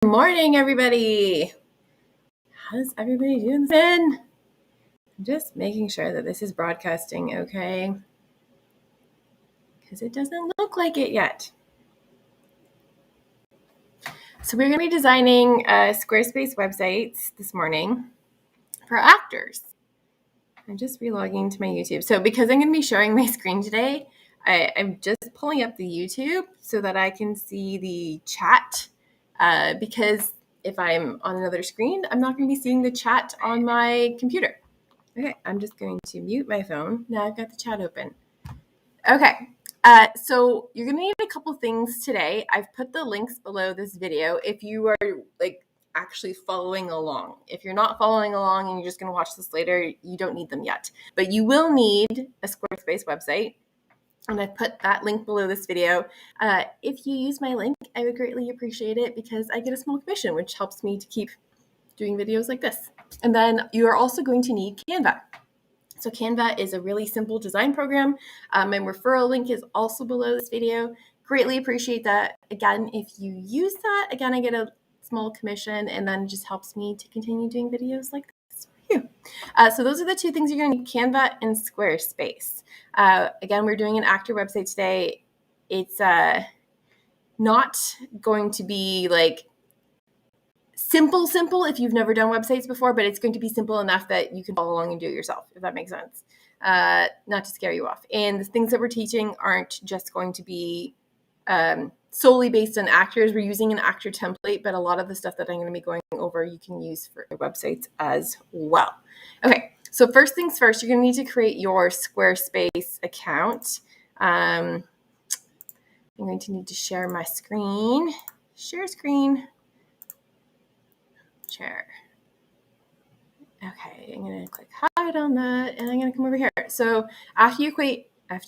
Morning, everybody. How's everybody doing? I'm just making sure that this is broadcasting okay, because it doesn't look like it yet. So we're going to be designing Squarespace websites this morning for actors. I'm just relogging to my YouTube. So because I'm going to be sharing my screen today, I'm just pulling up the YouTube so that I can see the chat, because if I'm on another screen, I'm not going to be seeing the chat on my computer. Okay, I'm just going to mute my phone. Now I've got the chat open. Okay, so you're going to need a couple things today. I've put the links below this video if you are actually following along. If you're not following along and you're just going to watch this later, you don't need them yet. But you will need a Squarespace website. And I've put that link below this video. If you use my link, I would greatly appreciate it because I get a small commission, which helps me to keep doing videos like this. And then you are also going to need Canva. So Canva is a really simple design program. My referral link is also below this video. Greatly appreciate that. Again, if you use that, again, I get a small commission, and then it just helps me to continue doing videos like this for you. So those are the two things you're going to need: Canva and Squarespace. Again, we're doing an actor website today. It's not going to be like simple if you've never done websites before, but it's going to be simple enough that you can follow along and do it yourself, if that makes sense. Not to scare you off. And the things that we're teaching aren't just going to be solely based on actors. We're using an actor template, but a lot of the stuff that I'm going to be going over you can use for your websites as well. Okay, so first things first, you're going to need to create your Squarespace account. I'm going to need to share my screen. Share screen. Share. Okay, I'm going to click hide on that, and I'm going to come over here. So after you create I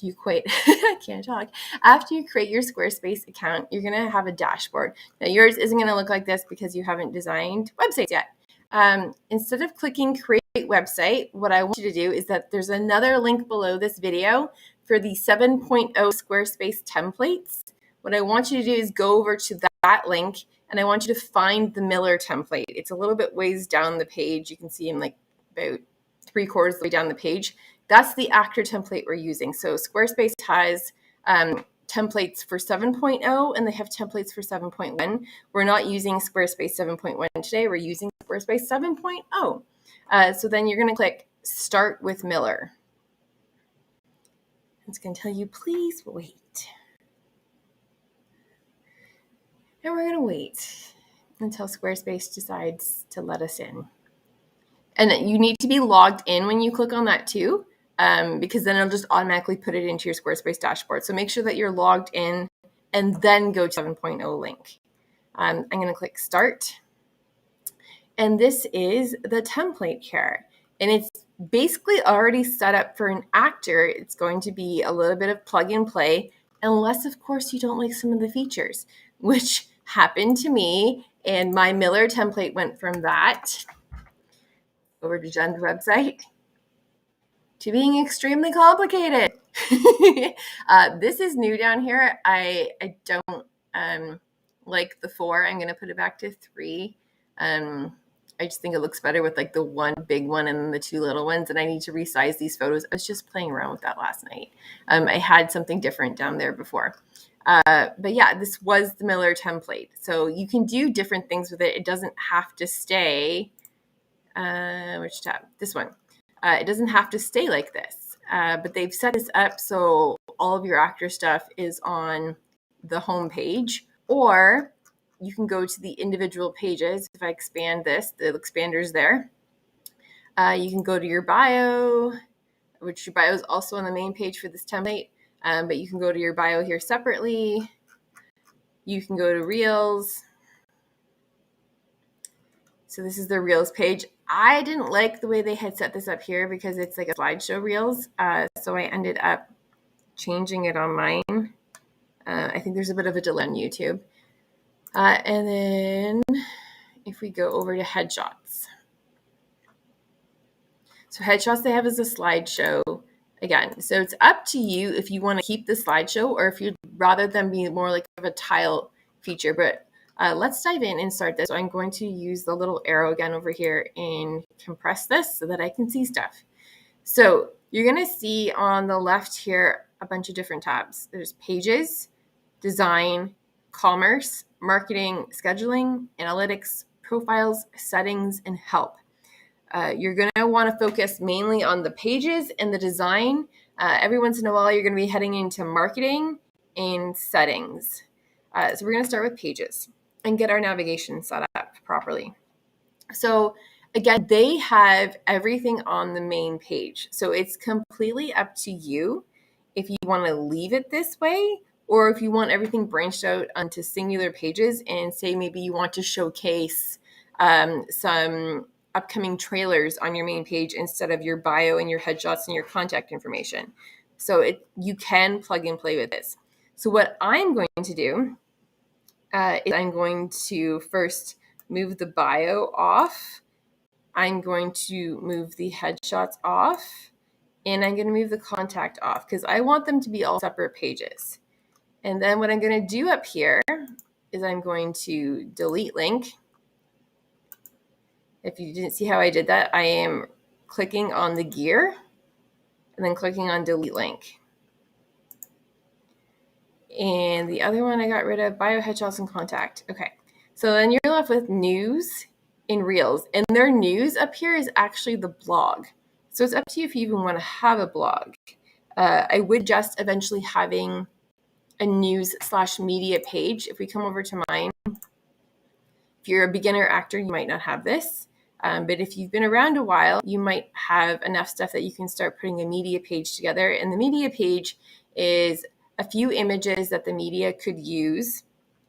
can't talk. After you create your Squarespace account, you're going to have a dashboard. Now, yours isn't going to look like this because you haven't designed websites yet. Instead of clicking create website, what I want you to do is that there's another link below this video for the 7.0 Squarespace templates. What I want you to do is go over to that link, and I want you to find the Miller template. It's a little bit ways down the page. You can see him like about 3/4 of the way down the page. That's the actor template we're using. So Squarespace has templates for 7.0, and they have templates for 7.1. We're not using Squarespace 7.1 today. We're using Squarespace 7.0. So then you're going to click Start with Miller. It's going to tell you, please wait. And we're going to wait until Squarespace decides to let us in. And you need to be logged in when you click on that too, because then it'll just automatically put it into your Squarespace dashboard. So make sure that you're logged in and then go to 7.0 link. I'm going to click Start. And this is the template here. And it's basically already set up for an actor. It's going to be a little bit of plug and play, unless, of course, you don't like some of the features, which happened to me. And my Miller template went from that over to Jen's website to being extremely complicated. This is new down here. I don't like the 4. I'm going to put it back to 3. I just think it looks better with like the one big one and then the 2 little ones. And I need to resize these photos. I was just playing around with that last night. I had something different down there before. But yeah, this was the Miller template. So you can do different things with it. It doesn't have to stay. Which tab? This one. It doesn't have to stay like this. But they've set this up so all of your actor stuff is on the home page, or you can go to the individual pages. If I expand this, the expander's there. You can go to your bio, which your bio is also on the main page for this template. But you can go to your bio here separately. You can go to Reels. So this is the Reels page. I didn't like the way they had set this up here because it's like a slideshow Reels. So I ended up changing it on mine. I think there's a bit of a delay on YouTube. And then if we go over to headshots. So headshots they have is a slideshow again. So it's up to you if you want to keep the slideshow or if you'd rather them be more like a tile feature. But let's dive in and start this. So I'm going to use the little arrow again over here and compress this so that I can see stuff. So you're going to see on the left here a bunch of different tabs. There's pages, design, commerce, marketing, scheduling, analytics, profiles, settings, and help. You're going to want to focus mainly on the pages and the design. Every once in a while, you're going to be heading into marketing and settings. So we're going to start with pages and get our navigation set up properly. So again, they have everything on the main page. So it's completely up to you if you want to leave it this way or if you want everything branched out onto singular pages and say maybe you want to showcase some upcoming trailers on your main page instead of your bio and your headshots and your contact information. So you can plug and play with this. So what I'm going to do is I'm going to first move the bio off. I'm going to move the headshots off, and I'm going to move the contact off because I want them to be all separate pages. And then what I'm going to do up here is I'm going to delete link. If you didn't see how I did that, I am clicking on the gear and then clicking on delete link. And the other one I got rid of, bio, headshots, and contact. Okay, so then you're left with news and reels. And their news up here is actually the blog. So it's up to you if you even want to have a blog. I would just eventually having a news/media page. If we come over to mine, if you're a beginner actor, you might not have this. But if you've been around a while, you might have enough stuff that you can start putting a media page together. And the media page is a few images that the media could use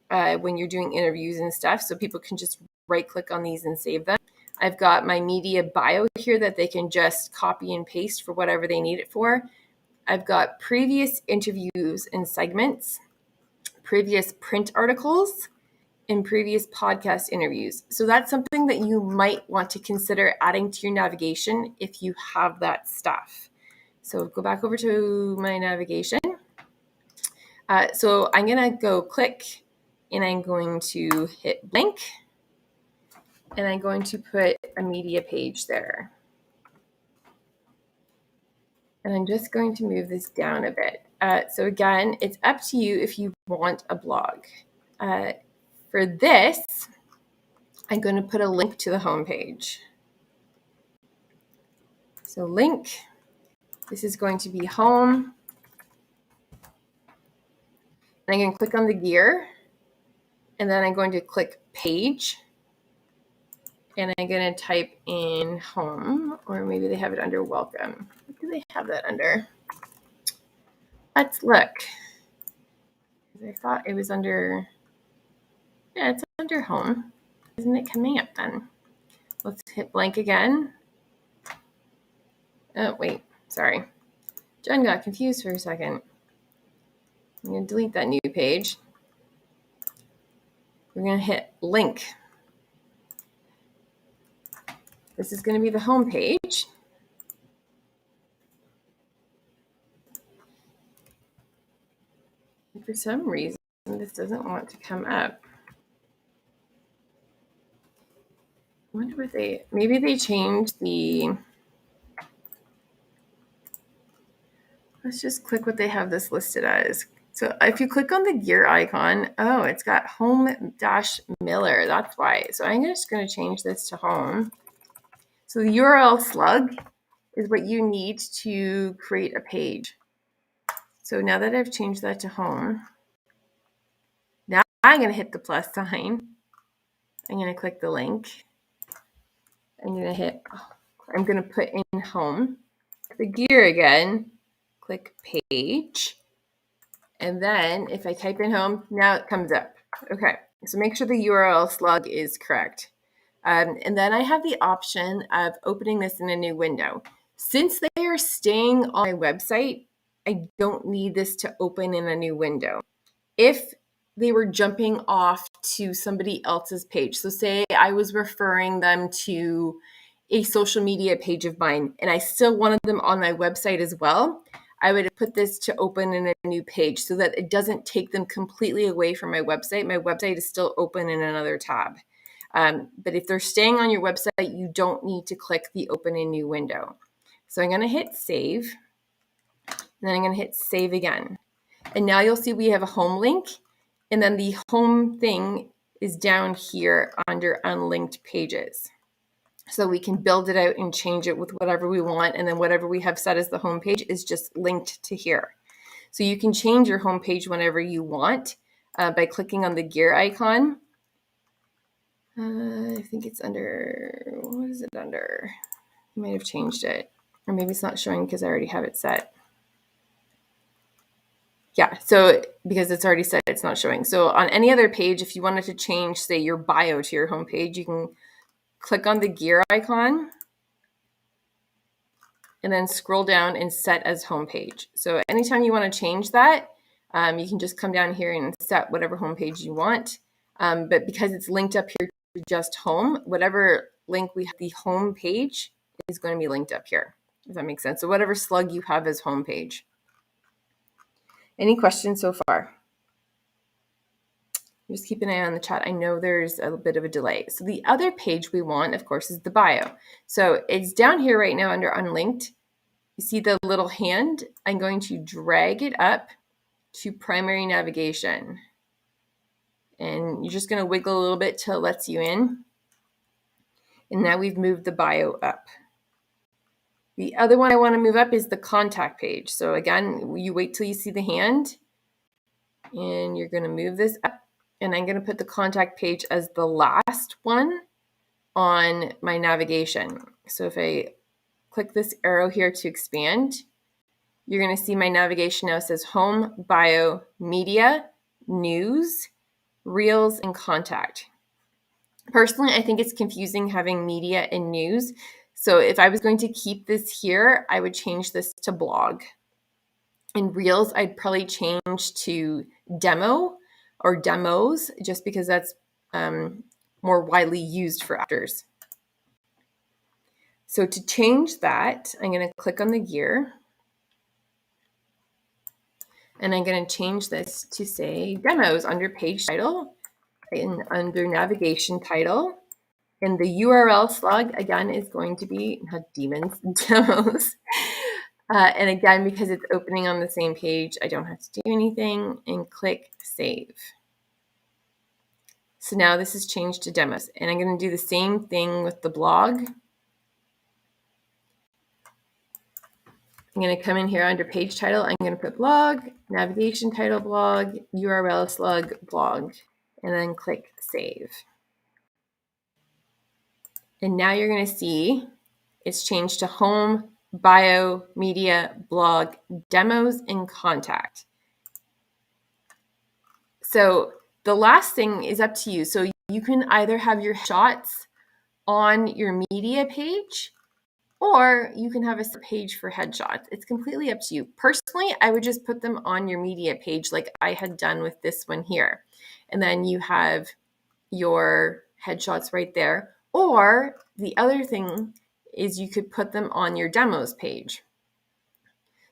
when you're doing interviews and stuff. So people can just right click on these and save them. I've got my media bio here that they can just copy and paste for whatever they need it for. I've got previous interviews and segments, previous print articles, and previous podcast interviews. So that's something that you might want to consider adding to your navigation if you have that stuff. So go back over to my navigation. So I'm going to go click and I'm going to hit blank and I'm going to put a media page there. And I'm just going to move this down a bit. So again, it's up to you if you want a blog. For this, I'm going to put a link to the home page. So link, this is going to be home. And I'm going to click on the gear. And then I'm going to click page. And I'm going to type in home, or maybe they have it under welcome. What do they have that under? Let's look. I thought it was under, yeah, it's under home. Isn't it coming up then? Let's hit blank again. Oh, wait, sorry. Jen got confused for a second. I'm going to delete that new page. We're going to hit link. This is going to be the home page. And for some reason, this doesn't want to come up. I wonder what maybe they changed the, let's just click what they have this listed as. So if you click on the gear icon, oh, it's got home-Miller. That's why. So I'm just going to change this to home. So the URL slug is what you need to create a page. So now that I've changed that to home, now I'm going to hit the plus sign. I'm going to click the link. I'm going to put in home. The gear again, click page. And then if I type in home, now it comes up. Okay, so make sure the URL slug is correct. And then I have the option of opening this in a new window. Since they are staying on my website, I don't need this to open in a new window. If they were jumping off to somebody else's page, so say I was referring them to a social media page of mine and I still wanted them on my website as well, I would put this to open in a new page so that it doesn't take them completely away from my website. My website is still open in another tab. But if they're staying on your website, you don't need to click the open in new window. So I'm going to hit save, and then I'm going to hit save again. And now you'll see we have a home link, and then the home thing is down here under unlinked pages. So we can build it out and change it with whatever we want, and then whatever we have set as the home page is just linked to here. So you can change your home page whenever you want by clicking on the gear icon. I think it's under, what is it under? I might have changed it, or maybe it's not showing because I already have it set. Yeah, so because it's already set, it's not showing. So on any other page, if you wanted to change, say, your bio to your home page, you can click on the gear icon and then scroll down and set as home page. So anytime you want to change that, you can just come down here and set whatever home page you want. But because it's linked up here to just home, whatever link we have, the home page is going to be linked up here, if that makes sense. So whatever slug you have as home page. Any questions so far? Just keep an eye on the chat. I know there's a bit of a delay. So the other page we want, of course, is the bio. So it's down here right now under unlinked. You see the little hand? I'm going to drag it up to primary navigation. And you're just going to wiggle a little bit till it lets you in. And now we've moved the bio up. The other one I want to move up is the contact page. So again, you wait till you see the hand. And you're going to move this up. And I'm going to put the contact page as the last one on my navigation. So if I click this arrow here to expand, you're going to see my navigation now says home, bio, media, news, reels, and contact. Personally, I think it's confusing having media and news. So if I was going to keep this here, I would change this to blog. In reels, I'd probably change to demo or demos, just because that's more widely used for actors. So to change that, I'm going to click on the gear. And I'm going to change this to say demos under page title and under navigation title. And the URL slug, again, is going to be, not demons, demos. And again, because it's opening on the same page, I don't have to do anything, and click save. So now this is changed to demos, and I'm going to do the same thing with the blog. I'm going to come in here under page title. I'm going to put blog, navigation title blog, URL slug blog, and then click save. And now you're going to see it's changed to home, bio, media, blog, demos, and contact. So the last thing is up to you. So you can either have your shots on your media page, or you can have a page for headshots. It's completely up to you. Personally, I would just put them on your media page like I had done with this one here. And then you have your headshots right there. Or the other thing is you could put them on your demos page.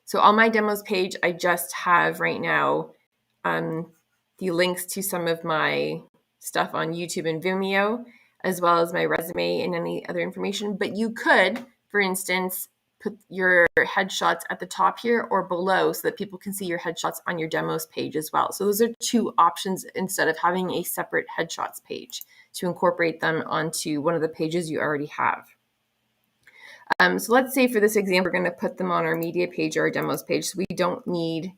So on my demos page, I just have right now the links to some of my stuff on YouTube and Vimeo, as well as my resume and any other information. But you could, for instance, put your headshots at the top here or below so that people can see your headshots on your demos page as well. So those are two options instead of having a separate headshots page to incorporate them onto one of the pages you already have. So let's say for this example, we're going to put them on our media page or our demos page. So we don't need,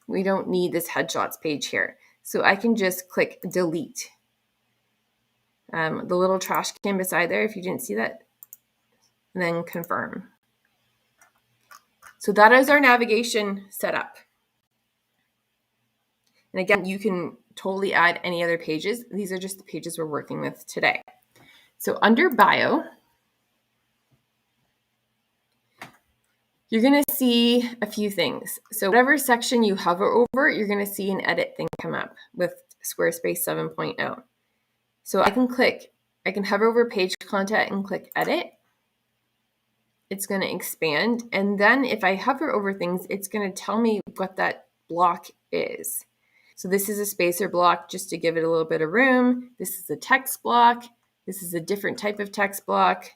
we don't need this headshots page here. So I can just click delete. The little trash can beside there, if you didn't see that, and then confirm. So that is our navigation setup. And again, you can totally add any other pages. These are just the pages we're working with today. So under bio, you're going to see a few things. So whatever section you hover over, you're going to see an edit thing come up with Squarespace 7.0. So I can hover over page content and click edit. it's going to expand. And then if I hover over things, it's going to tell me what that block is. So this is a spacer block just to give it a little bit of room. This is a text block. This is a different type of text block.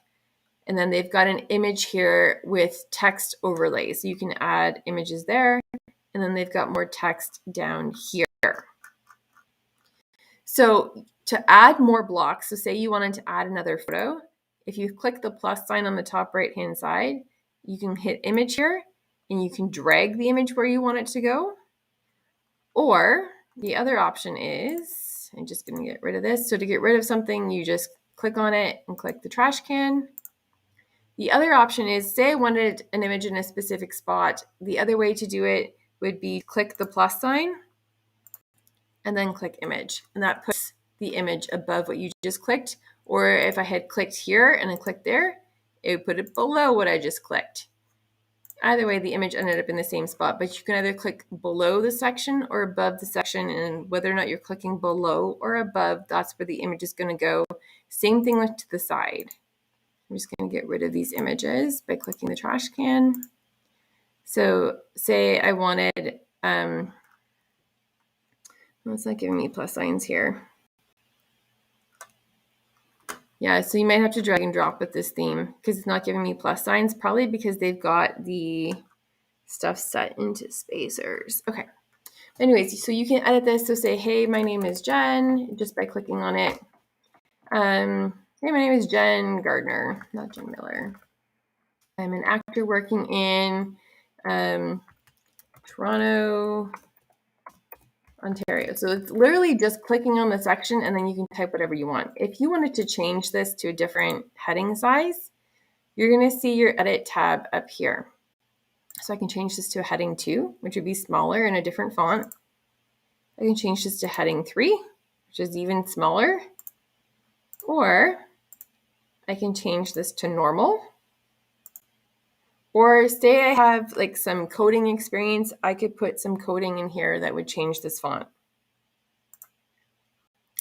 And then they've got an image here with text overlay. So you can add images there. And then they've got more text down here. So to add more blocks, so say you wanted to add another photo, if you click the plus sign on the top right-hand side, you can hit image here and you can drag the image where you want it to go. Or the other option is, I'm just going to get rid of this. So to get rid of something, you just click on it and click the trash can. The other option is, say I wanted an image in a specific spot. The other way to do it would be click the plus sign and then click image. And that puts the image above what you just clicked. Or if I had clicked here and then clicked there, it would put it below what I just clicked. Either way, the image ended up in the same spot, but you can either click below the section or above the section, and whether or not you're clicking below or above, that's where the image is going to go. Same thing with to the side. I'm just going to get rid of these images by clicking the trash can. So say I wanted, it's not giving me plus signs here. Yeah, so you might have to drag and drop with this theme because it's not giving me plus signs, probably because they've got the stuff set into spacers. Okay. Anyways, so you can edit this. So say, hey, my name is Jen, just by clicking on it. Hey, my name is Jen Gardner, not Jen Miller. I'm an actor working in Toronto, Ontario. So it's literally just clicking on the section and then you can type whatever you want. If you wanted to change this to a different heading size, you're going to see your edit tab up here. So I can change this to a heading 2, which would be smaller in a different font. I can change this to heading 3, which is even smaller. Or I can change this to normal. Or say I have like some coding experience, I could put some coding in here that would change this font.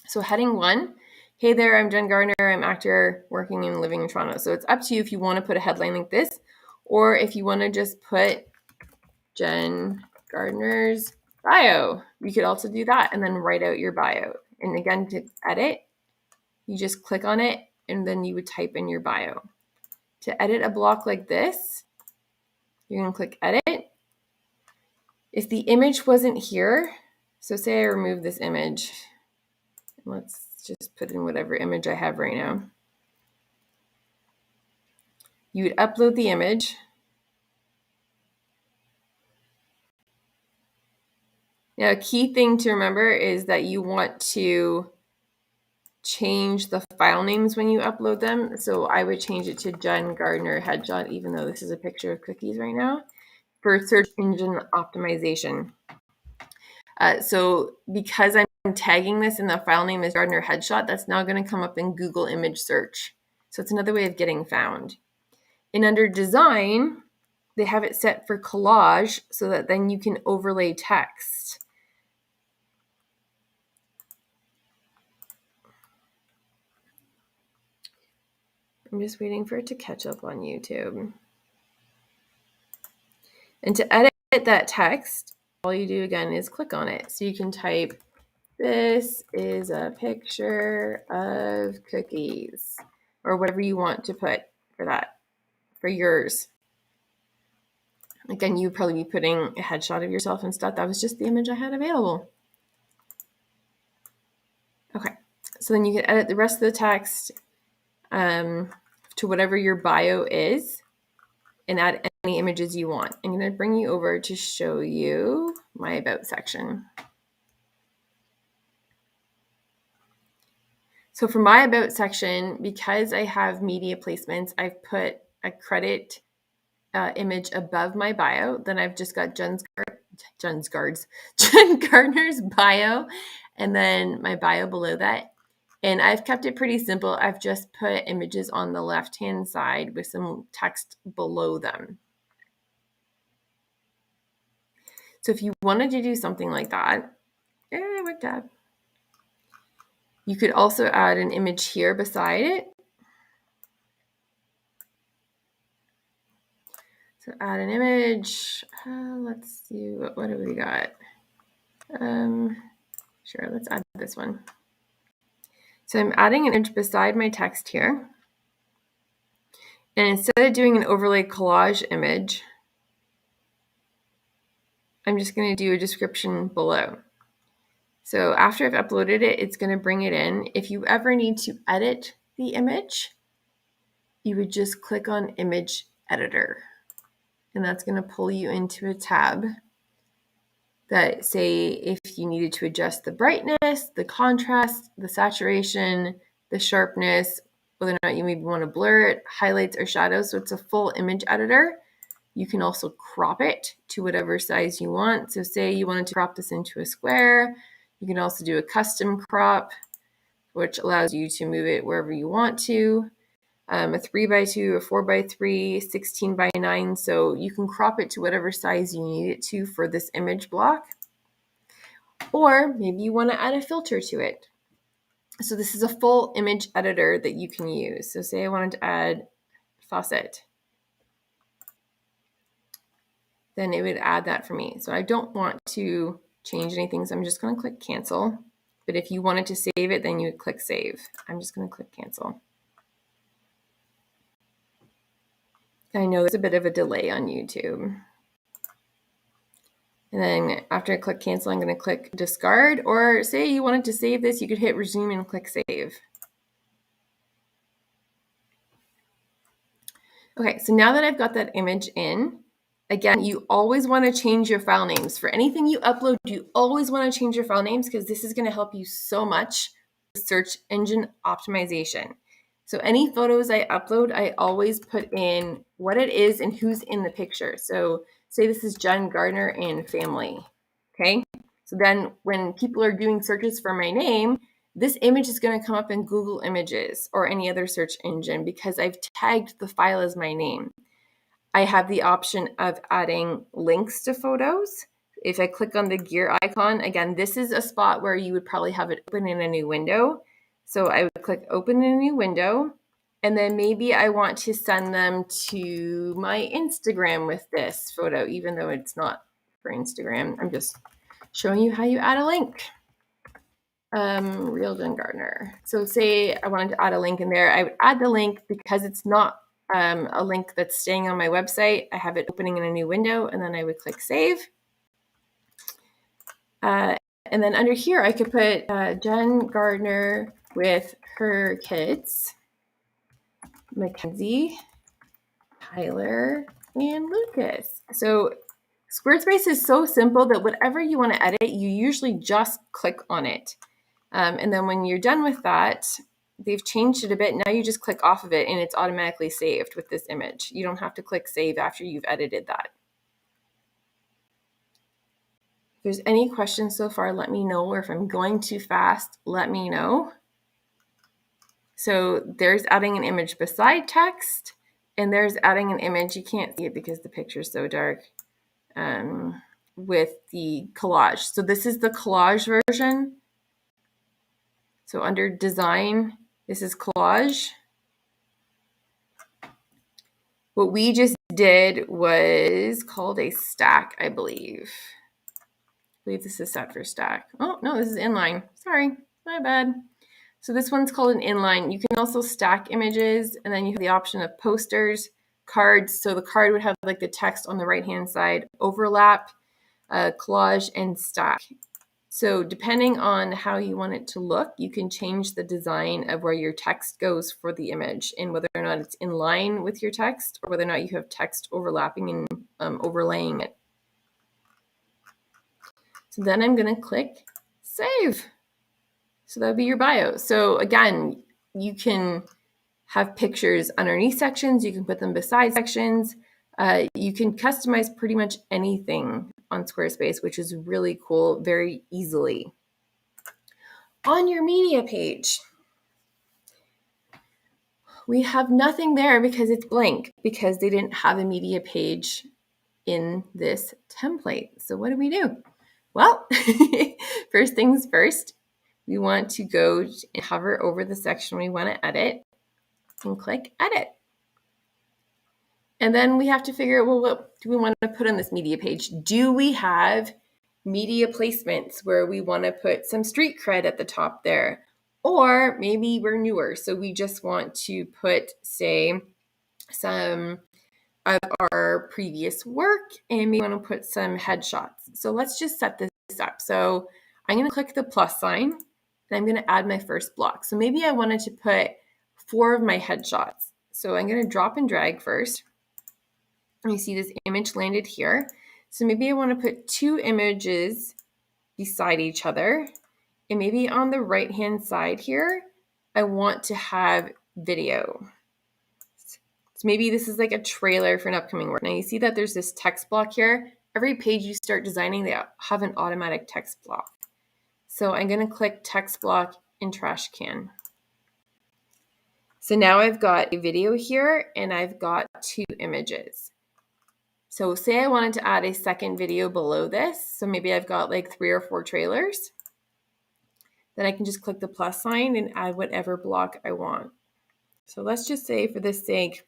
So heading 1, hey there, I'm Jen Gardner, I'm actor working and living in Toronto. So it's up to you if you want to put a headline like this, or if you want to just put Jen Gardner's bio. You could also do that and then write out your bio. And again, to edit, you just click on it and then you would type in your bio. To edit a block like this, you're going to click edit. If the image wasn't here, so say I remove this image, let's just put in whatever image I have right now. You would upload the image. Now, a key thing to remember is that you want to change the file names when you upload them. So I would change it to Jen Gardner headshot, even though this is a picture of cookies right now, for search engine optimization. So because I'm tagging this and the file name is Gardner headshot, that's now going to come up in Google image search. So it's another way of getting found. And under design, they have it set for collage so that then you can overlay text. I'm just waiting for it to catch up on YouTube. And to edit that text, all you do again is click on it. So you can type, this is a picture of cookies, or whatever you want to put for that, for yours. Again, you'd probably be putting a headshot of yourself and stuff. That was just the image I had available. Okay, so then you can edit the rest of the text to whatever your bio is and add any images you want. I'm going to bring you over to show you my About section. So for my About section, because I have media placements, I've put a credit image above my bio. Then I've just got Jen Gardner's bio, and then my bio below that. And I've kept it pretty simple. I've just put images on the left-hand side with some text below them. So if you wanted to do something like that, what tab? You could also add an image here beside it. So add an image. Let's see, what do we got? Sure, let's add this one. So I'm adding an image beside my text here. And instead of doing an overlay collage image, I'm just going to do a description below. So after I've uploaded it, it's going to bring it in. If you ever need to edit the image, you would just click on Image Editor. And that's going to pull you into a tab that say if you needed to adjust the brightness, the contrast, the saturation, the sharpness, whether or not you maybe want to blur it, highlights or shadows. So it's a full image editor. You can also crop it to whatever size you want. So say you wanted to crop this into a square. You can also do a custom crop, which allows you to move it wherever you want to. A 3x2, a 4x3, 16x9. So you can crop it to whatever size you need it to for this image block. Or maybe you want to add a filter to it. So this is a full image editor that you can use. So say I wanted to add faucet. Then it would add that for me. So I don't want to change anything, so I'm just going to click cancel. But if you wanted to save it, then you would click save. I'm just going to click cancel. I know there's a bit of a delay on YouTube. And then after I click cancel, I'm going to click discard. Or say you wanted to save this, you could hit resume and click save. Okay, so now that I've got that image in, again, you always want to change your file names. For anything you upload, you always want to change your file names because this is going to help you so much with search engine optimization. So any photos I upload, I always put in what it is and who's in the picture. So say this is Jen Gardner and family, okay? So then when people are doing searches for my name, this image is going to come up in Google Images or any other search engine because I've tagged the file as my name. I have the option of adding links to photos. If I click on the gear icon, again, this is a spot where you would probably have it open in a new window. So I would click open in a new window, and then maybe I want to send them to my Instagram with this photo, even though it's not for Instagram. I'm just showing you how you add a link. Real Jen Gardner. So say I wanted to add a link in there. I would add the link because it's not a link that's staying on my website. I have it opening in a new window, and then I would click save. And then under here, I could put Jen Gardner with her kids, Mackenzie, Tyler, and Lucas. So Squarespace is so simple that whatever you want to edit, you usually just click on it. And then when you're done with that, they've changed it a bit. Now you just click off of it and it's automatically saved with this image. You don't have to click save after you've edited that. If there's any questions so far, let me know. Or if I'm going too fast, let me know. So there's adding an image beside text, and there's adding an image. You can't see it because the picture's so dark, with the collage. So this is the collage version. So under design, this is collage. What we just did was called a stack, I believe. I believe this is set for stack. Oh, no, this is inline. Sorry, my bad. So this one's called an inline. You can also stack images, and then you have the option of posters, cards. So the card would have like the text on the right-hand side, overlap, collage, and stack. So depending on how you want it to look, you can change the design of where your text goes for the image and whether or not it's in line with your text or whether or not you have text overlapping and overlaying it. So then I'm going to click save. So that would be your bio. So again, you can have pictures underneath sections. You can put them beside sections. You can customize pretty much anything on Squarespace, which is really cool, very easily. On your media page, we have nothing there because it's blank, because they didn't have a media page in this template. So what do? Well, first things first, we want to go and hover over the section we want to edit and click edit. And then we have to figure out, well, what do we want to put on this media page? Do we have media placements where we want to put some street cred at the top there? Or maybe we're newer, so we just want to put, say, some of our previous work, and we want to put some headshots. So let's just set this up. So I'm going to click the plus sign, and I'm going to add my first block. So maybe I wanted to put 4 of my headshots. So I'm going to drop and drag first. And you see this image landed here. So maybe I want to put 2 images beside each other. And maybe on the right-hand side here, I want to have video. So maybe this is like a trailer for an upcoming work. Now you see that there's this text block here. Every page you start designing, they have an automatic text block. So I'm going to click text block in trash can. So now I've got a video here and I've got 2 images. So say I wanted to add a second video below this. So maybe I've got like 3 or 4 trailers. Then I can just click the plus sign and add whatever block I want. So let's just say for this sake,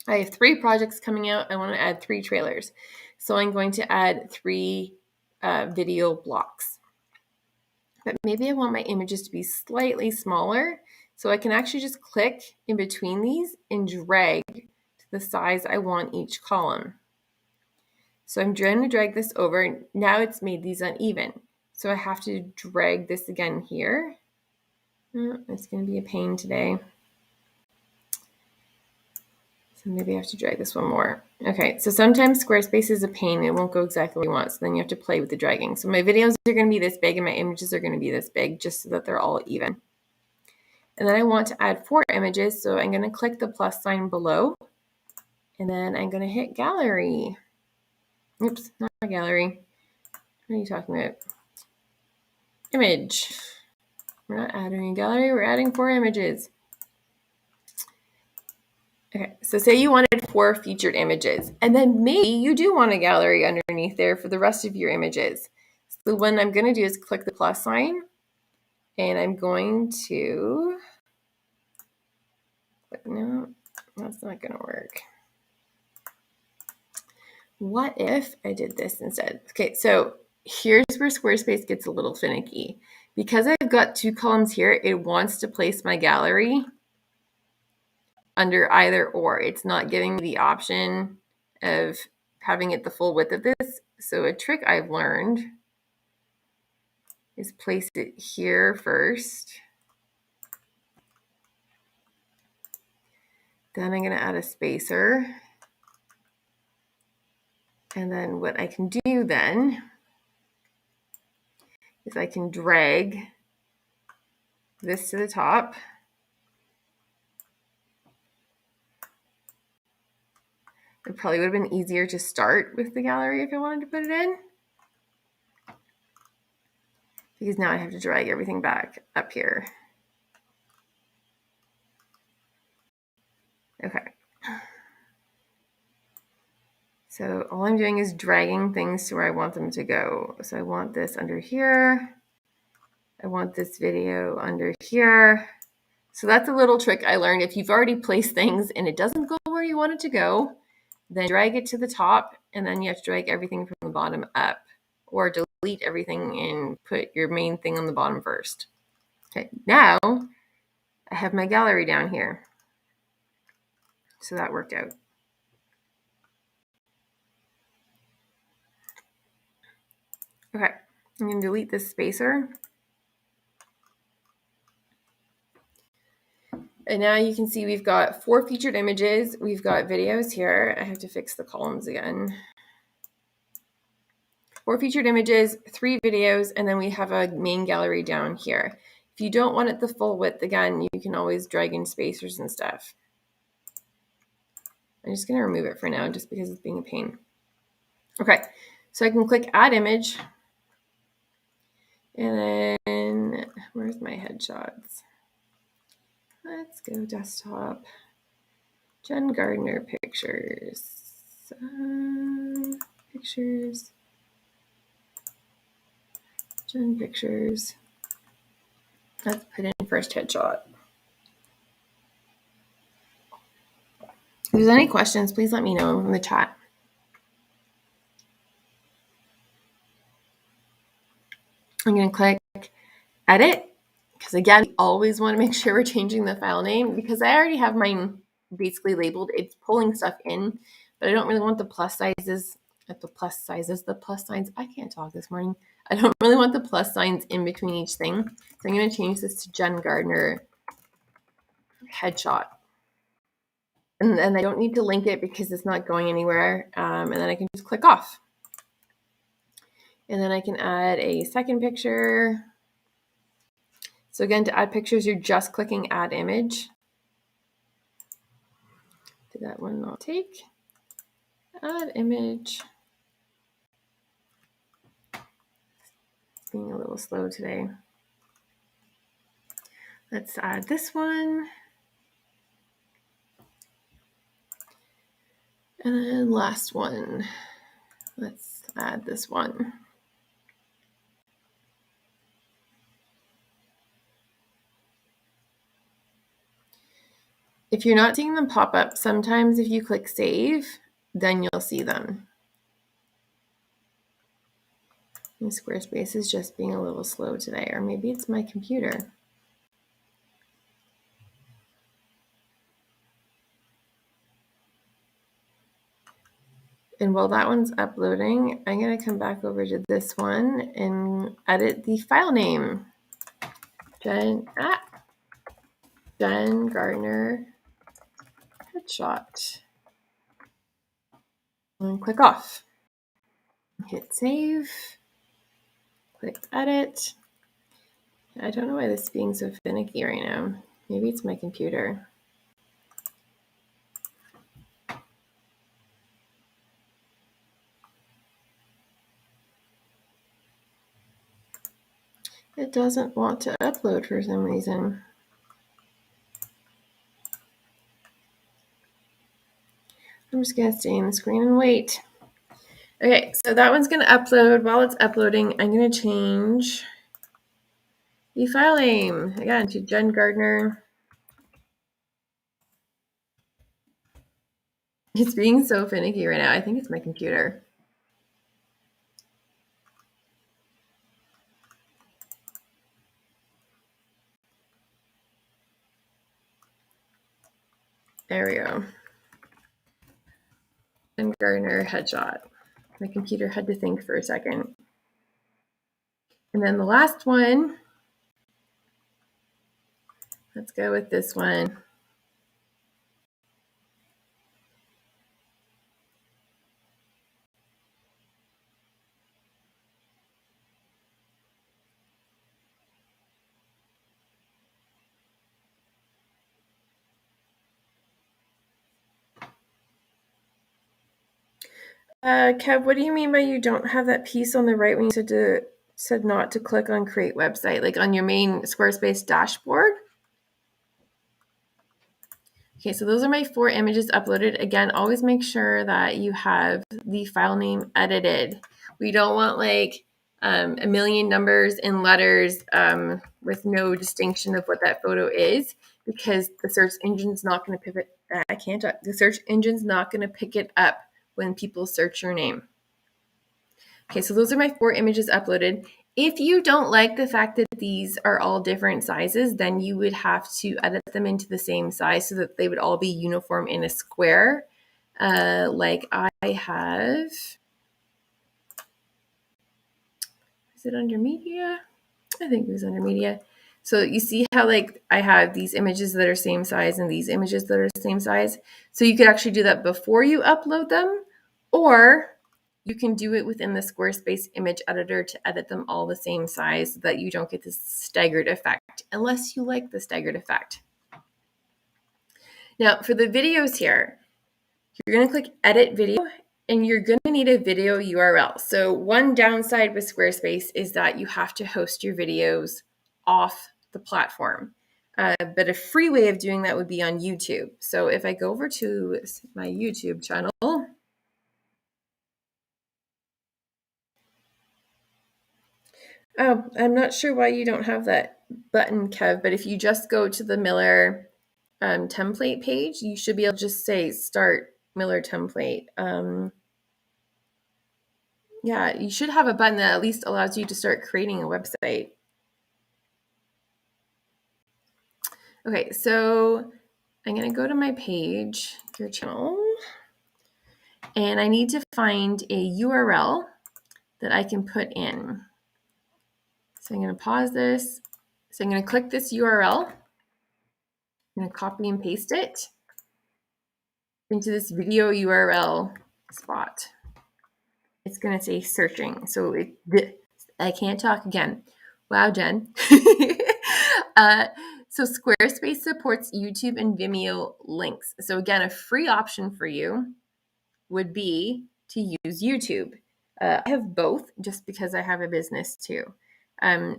I have 3 projects coming out. I want to add 3 trailers. So I'm going to add 3 video blocks. But maybe I want my images to be slightly smaller. So I can actually just click in between these and drag to the size I want each column. So I'm trying to drag this over. Now it's made these uneven. So I have to drag this again here. Oh, it's going to be a pain today. So maybe I have to drag this one more. Okay, so sometimes Squarespace is a pain. It won't go exactly where you want. So then you have to play with the dragging. So my videos are going to be this big and my images are going to be this big just so that they're all even. And then I want to add 4 images. So I'm going to click the plus sign below. And then I'm going to hit gallery. Oops, not gallery. What are you talking about? Image. We're not adding a gallery. We're adding 4 images. Okay, so say you wanted 4 featured images, and then maybe you do want a gallery underneath there for the rest of your images. So what I'm going to do is click the plus sign, and I'm going to, no, that's not going to work. What if I did this instead? Okay, so here's where Squarespace gets a little finicky. Because I've got 2 columns here, it wants to place my gallery under either or. It's not giving me the option of having it the full width of this. So a trick I've learned is place it here first. Then I'm going to add a spacer. And then what I can do then is I can drag this to the top. It probably would have been easier to start with the gallery if I wanted to put it in. Because now I have to drag everything back up here. Okay. So all I'm doing is dragging things to where I want them to go. So I want this under here. I want this video under here. So that's a little trick I learned. If you've already placed things and it doesn't go where you want it to go, then drag it to the top, and then you have to drag everything from the bottom up, or delete everything and put your main thing on the bottom first. Okay, now I have my gallery down here. So that worked out. Okay, I'm going to delete this spacer. And now you can see we've got 4 featured images. We've got videos here. I have to fix the columns again. 4 featured images, 3 videos, and then we have a main gallery down here. If you don't want it the full width, again, you can always drag in spacers and stuff. I'm just going to remove it for now just because it's being a pain. Okay, so I can click Add Image. And then, where's my headshots? Let's go desktop. Jen Gardner pictures. Pictures. Jen pictures. Let's put in first headshot. If there's any questions, please let me know in the chat. I'm going to click edit because, again, we always want to make sure we're changing the file name because I already have mine basically labeled. It's pulling stuff in, but I don't really want the plus sizes, the plus signs. I can't talk this morning. I don't really want the plus signs in between each thing. So I'm going to change this to Jen Gardner headshot. And then I don't need to link it because it's not going anywhere. And then I can just click off. And then I can add a second picture. So again, to add pictures, you're just clicking add image. Did that one not take? Add image. It's being a little slow today. Let's add this one. And then last one. Let's add this one. If you're not seeing them pop up, sometimes if you click save, then you'll see them. And Squarespace is just being a little slow today, or maybe it's my computer. And while that one's uploading, I'm going to come back over to this one and edit the file name. Jen Gardner headshot. And click off. Hit save. Click edit. I don't know why this is being so finicky right now. Maybe it's my computer. It doesn't want to upload for some reason. I'm just going to stay in the screen and wait. Okay, so that one's going to upload. While it's uploading, I'm going to change the file name, again, to Jen Gardner. It's being so finicky right now. I think it's my computer. There we go. Jen Gardner headshot. My computer had to think for a second. And then the last one, let's go with this one. Kev, what do you mean by you don't have that piece on the right when you said not to click on create website, like on your main Squarespace dashboard? Okay, so those are my 4 images uploaded. Again, always make sure that you have the file name edited. We don't want like a million numbers and letters with no distinction of what that photo is, because the search engine's not going to pivot. The search engine's not going to pick it up when people search your name. Okay, so those are my 4 images uploaded. If you don't like the fact that these are all different sizes, then you would have to edit them into the same size so that they would all be uniform in a square. Like I have, is it under media? I think it was under media. So you see how like I have these images that are same size and these images that are the same size. So you could actually do that before you upload them, or you can do it within the Squarespace image editor to edit them all the same size so that you don't get this staggered effect, unless you like the staggered effect. Now for the videos here, you're going to click edit video and you're going to need a video URL. So one downside with Squarespace is that you have to host your videos off the platform. But a free way of doing that would be on YouTube. So if I go over to my YouTube channel, oh, I'm not sure why you don't have that button, Kev, but if you just go to the Miller template page, you should be able to just say start Miller template. Yeah, you should have a button that at least allows you to start creating a website. Okay, so I'm going to go to my page, your channel, and I need to find a URL that I can put in. So I'm going to pause this. So I'm going to click this URL. I'm going to copy and paste it into this video URL spot. It's going to say searching. So I can't talk again. Wow, Jen. So Squarespace supports YouTube and Vimeo links. So again, a free option for you would be to use YouTube. I have both just because I have a business too.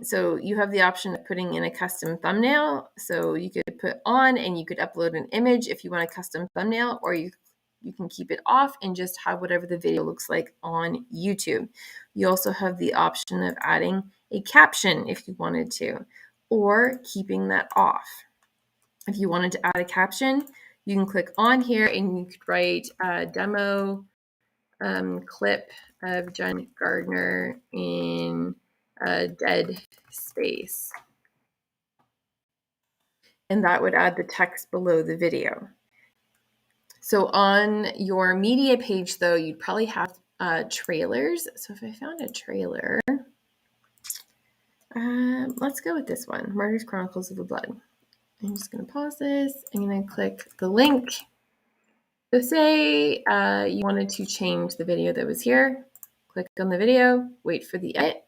So you have the option of putting in a custom thumbnail. So you could put on and you could upload an image if you want a custom thumbnail, or you can keep it off and just have whatever the video looks like on YouTube. You also have the option of adding a caption if you wanted to, or keeping that off. If you wanted to add a caption, you can click on here and you could write a demo clip of Jen Gardner in a dead space. And that would add the text below the video. So on your media page, though, you'd probably have trailers. So if I found a trailer, let's go with this one, Martyrs Chronicles of the Blood. I'm just going to pause this. I'm going to click the link. So say you wanted to change the video that was here. Click on the video, wait for the edit.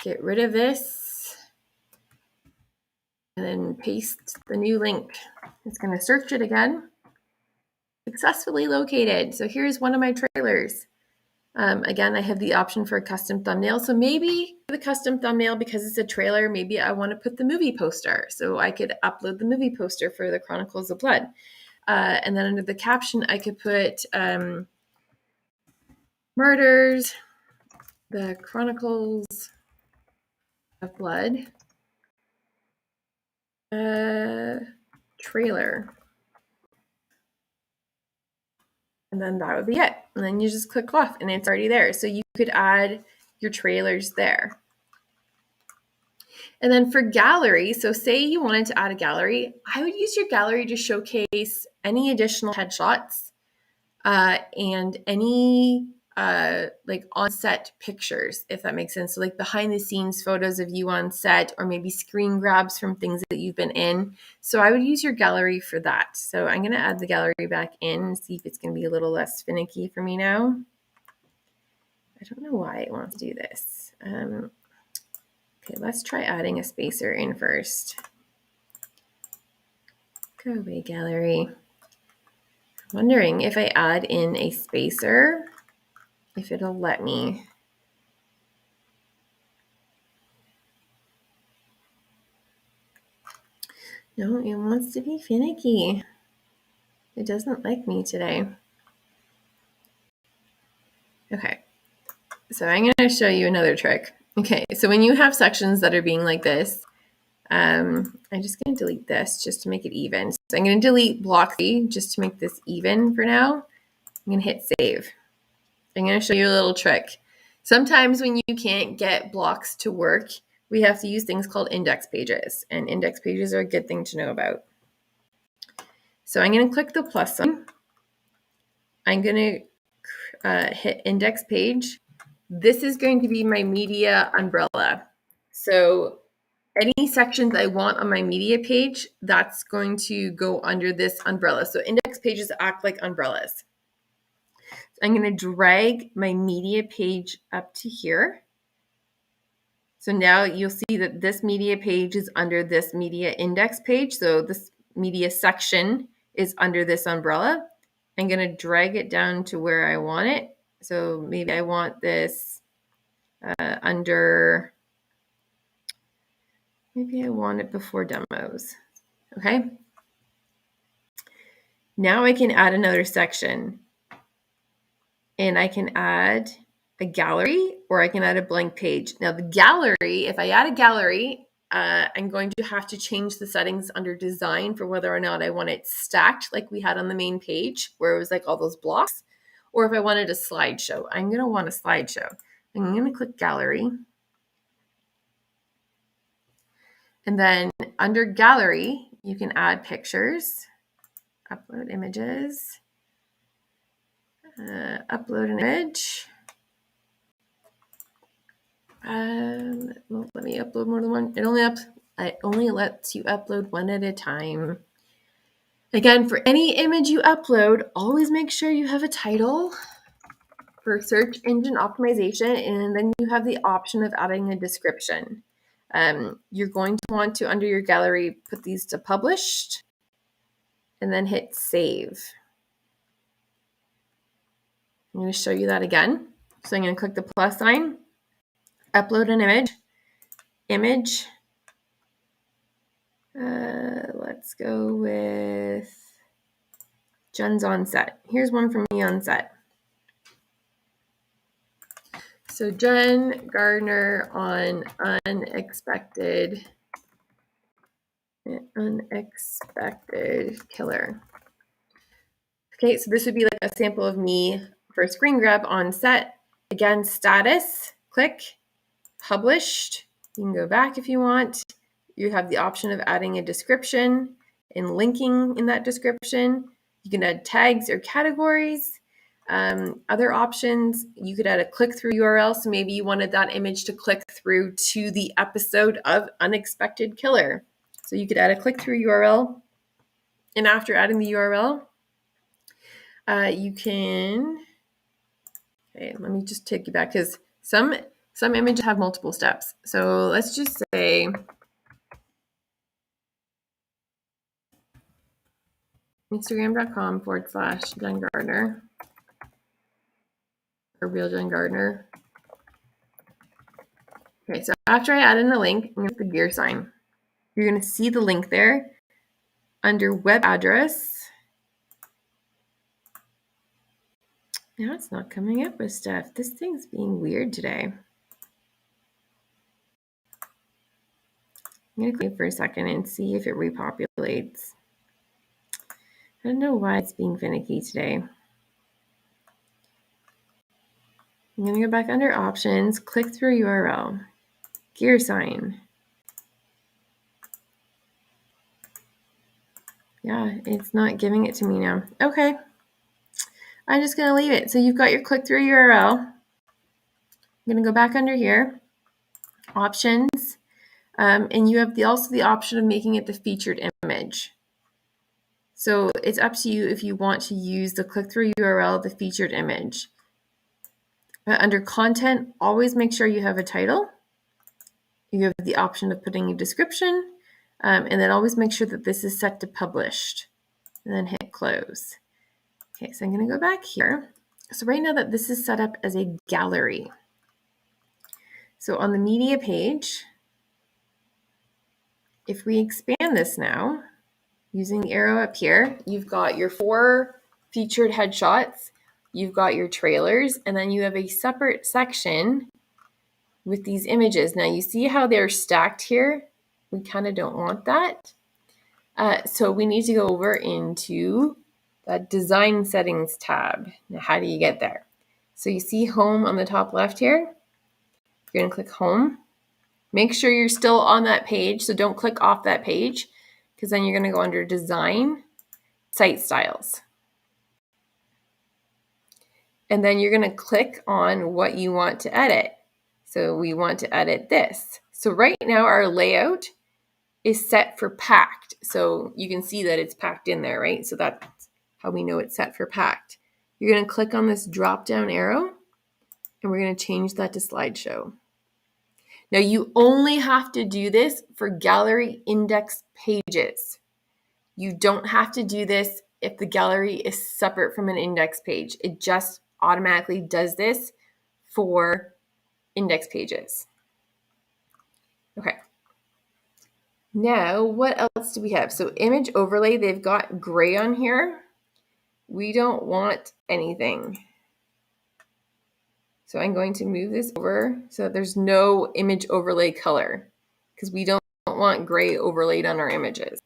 Get rid of this. And then paste the new link. It's going to search it again. Successfully located. So here's one of my trailers. Again, I have the option for a custom thumbnail. So maybe the custom thumbnail, because it's a trailer, maybe I want to put the movie poster. So I could upload the movie poster for the Chronicles of Blood. And then under the caption, I could put Murders, the Chronicles of Blood trailer. And then that would be it. And then you just click off and it's already there. So you could add your trailers there. And then for gallery, so say you wanted to add a gallery, I would use your gallery to showcase any additional headshots and any like on-set pictures, if that makes sense. So like behind the scenes photos of you on set, or maybe screen grabs from things that you've been in. So I would use your gallery for that. So I'm going to add the gallery back in and see if it's going to be a little less finicky for me now. I don't know why it wants to do this. Okay, let's try adding a spacer in first. Go away, gallery. I'm wondering if I add in a spacer, if it'll let me. No, it wants to be finicky. It doesn't like me today. Okay, so I'm going to show you another trick. Okay, so when you have sections that are being like this, I'm just going to delete this just to make it even. So I'm going to delete block 3 just to make this even for now. I'm going to hit save. I'm going to show you a little trick. Sometimes when you can't get blocks to work, we have to use things called index pages, and index pages are a good thing to know about. So I'm going to click the plus sign. I'm going to hit index page. This is going to be my media umbrella. So any sections I want on my media page, that's going to go under this umbrella. So index pages act like umbrellas. I'm going to drag my media page up to here. So now you'll see that this media page is under this media index page. So this media section is under this umbrella. I'm going to drag it down to where I want it. So maybe I want this under, maybe I want it before demos. Okay. Now I can add another section. And I can add a gallery, or I can add a blank page. Now the gallery, if I add a gallery, I'm going to have to change the settings under design for whether or not I want it stacked like we had on the main page where it was like all those blocks, or if I wanted a slideshow. I'm going to want a slideshow. I'm going to click gallery. And then under gallery, you can add pictures, upload images, upload an image. Well, let me upload more than one. It only lets you upload one at a time. Again, for any image you upload, always make sure you have a title for search engine optimization, and then you have the option of adding a description. You're going to want to, under your gallery, put these to published, and then hit save. I'm going to show you that again. So I'm going to click the plus sign, upload an image. Let's go with Jen's on set. Here's one from me on set. So Jen Gardner on unexpected killer. Okay, so this would be like a sample of me for a screen grab on set. Again, status, click, published. You can go back if you want. You have the option of adding a description and linking in that description. You can add tags or categories. Other options, you could add a click-through URL. So maybe you wanted that image to click through to the episode of Unexpected Killer. So you could add a click-through URL. And after adding the URL, you can, okay, let me just take you back because some images have multiple steps. So let's just say Instagram.com/Jen Gardner or real Jen Gardner. Okay, so after I add in the link, I'm going to put the gear sign. You're going to see the link there under web address. Now it's not coming up with stuff. This thing's being weird today. I'm going to click for a second and see if it repopulates. I don't know why it's being finicky today. I'm going to go back under options, click through URL, gear sign. Yeah, it's not giving it to me now. Okay. I'm just going to leave it. So you've got your click through URL. I'm going to go back under here, options, and you have also the option of making it the featured image. So it's up to you if you want to use the click through URL, the featured image. But under content, always make sure you have a title. You have the option of putting a description, and then always make sure that this is set to published, and then hit close. Okay, so I'm going to go back here. So right now that this is set up as a gallery. So on the media page, if we expand this now, using the arrow up here, you've got your 4 featured headshots, you've got your trailers, and then you have a separate section with these images. Now you see how they're stacked here? We kind of don't want that. So we need to go over into that design settings tab. Now how do you get there? So you see home on the top left here. You're going to click home. Make sure you're still on that page. So don't click off that page because then you're going to go under design, site styles. And then you're going to click on what you want to edit. So we want to edit this. So right now our layout is set for packed. So you can see that it's packed in there, right? So that's how we know it's set for packed. You're going to click on this drop down arrow and we're going to change that to slideshow. Now you only have to do this for gallery index pages. You don't have to do this if the gallery is separate from an index page. It just automatically does this for index pages. Okay. Now, what else do we have? So image overlay, they've got gray on here. We don't want anything. So I'm going to move this over so that there's no image overlay color because we don't want gray overlaid on our images.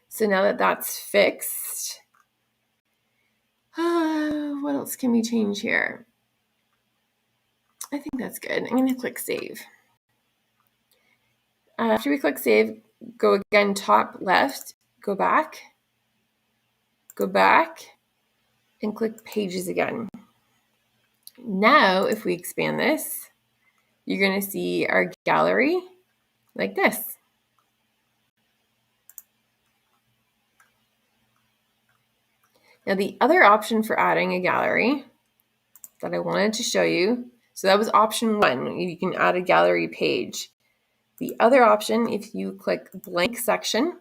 So now that that's fixed, what else can we change here? I think that's good. I'm going to click save. After we click save, go again top left, go back, and click pages again. Now, if we expand this, you're going to see our gallery like this. Now, the other option for adding a gallery that I wanted to show you, so that was option 1. You can add a gallery page. The other option, if you click blank section,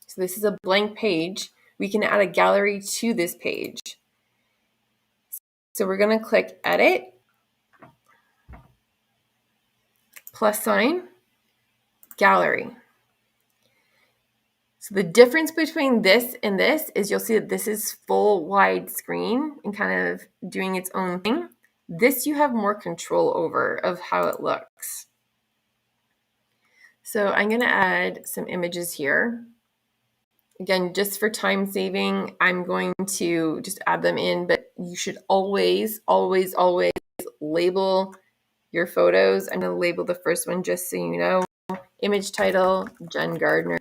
so this is a blank page, we can add a gallery to this page. So we're going to click edit, +, gallery. So the difference between this and this is you'll see that this is full wide screen and kind of doing its own thing. This you have more control over of how it looks. So I'm going to add some images here. Again, just for time saving, I'm going to just add them in, but you should always, always, always label your photos. I'm going to label the first one just so you know. Image title, Jen Gardner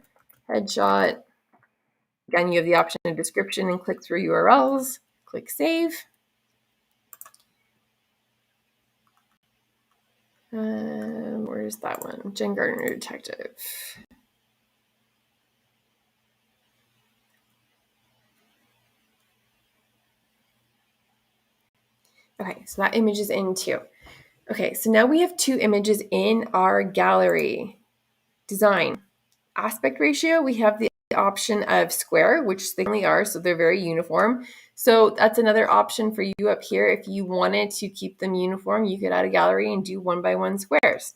headshot. Again, you have the option of description and click through URLs. Click save. Where's that one? Jen Gardner detective. Okay, so that image is in too. Okay, so now we have 2 images in our gallery. Design. Aspect ratio, we have the option of square, which they only are, so they're very uniform. So that's another option for you up here. If you wanted to keep them uniform, you could add a gallery and do 1x1 squares.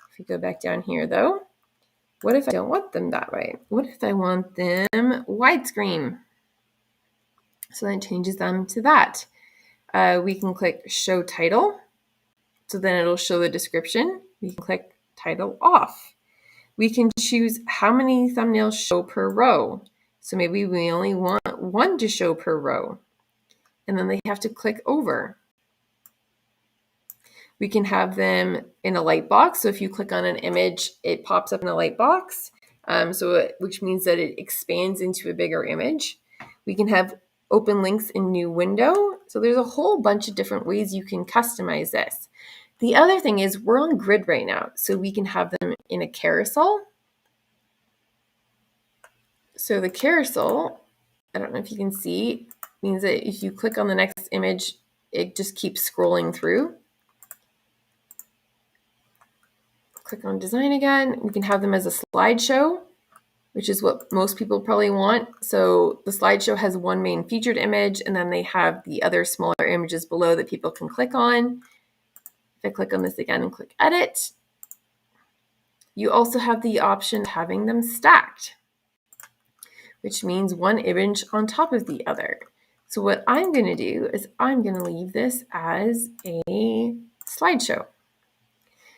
If we go back down here though, what if I don't want them that way? What if I want them widescreen? So then it changes them to that. We can click show title. So then it'll show the description. We can click title off. We can choose how many thumbnails show per row. So maybe we only want 1 to show per row. And then they have to click over. We can have them in a light box. So if you click on an image, it pops up in a light box, which means that it expands into a bigger image. We can have open links in new window. So there's a whole bunch of different ways you can customize this. The other thing is we're on grid right now, so we can have them in a carousel. So the carousel, I don't know if you can see, means that if you click on the next image, it just keeps scrolling through. Click on design again. We can have them as a slideshow, which is what most people probably want. So the slideshow has 1 main featured image, and then they have the other smaller images below that people can click on. If I click on this again and click edit, you also have the option of having them stacked, which means 1 image on top of the other. So what I'm going to do is I'm going to leave this as a slideshow.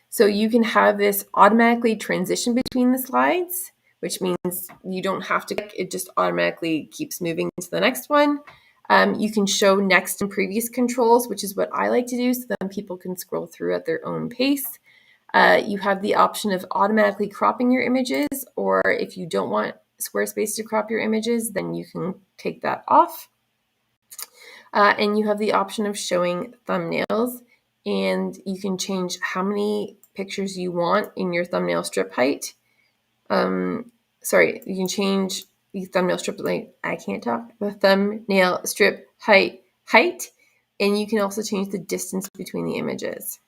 So you can have this automatically transition between the slides, which means you don't have to click, it just automatically keeps moving to the next one. You can show next and previous controls, which is what I like to do, so then people can scroll through at their own pace. You have the option of automatically cropping your images, or if you don't want Squarespace to crop your images, then you can take that off. And you have the option of showing thumbnails, and you can change how many pictures you want in your thumbnail strip height. You can change the thumbnail strip height. I can't talk. The thumbnail strip height, and you can also change the distance between the images.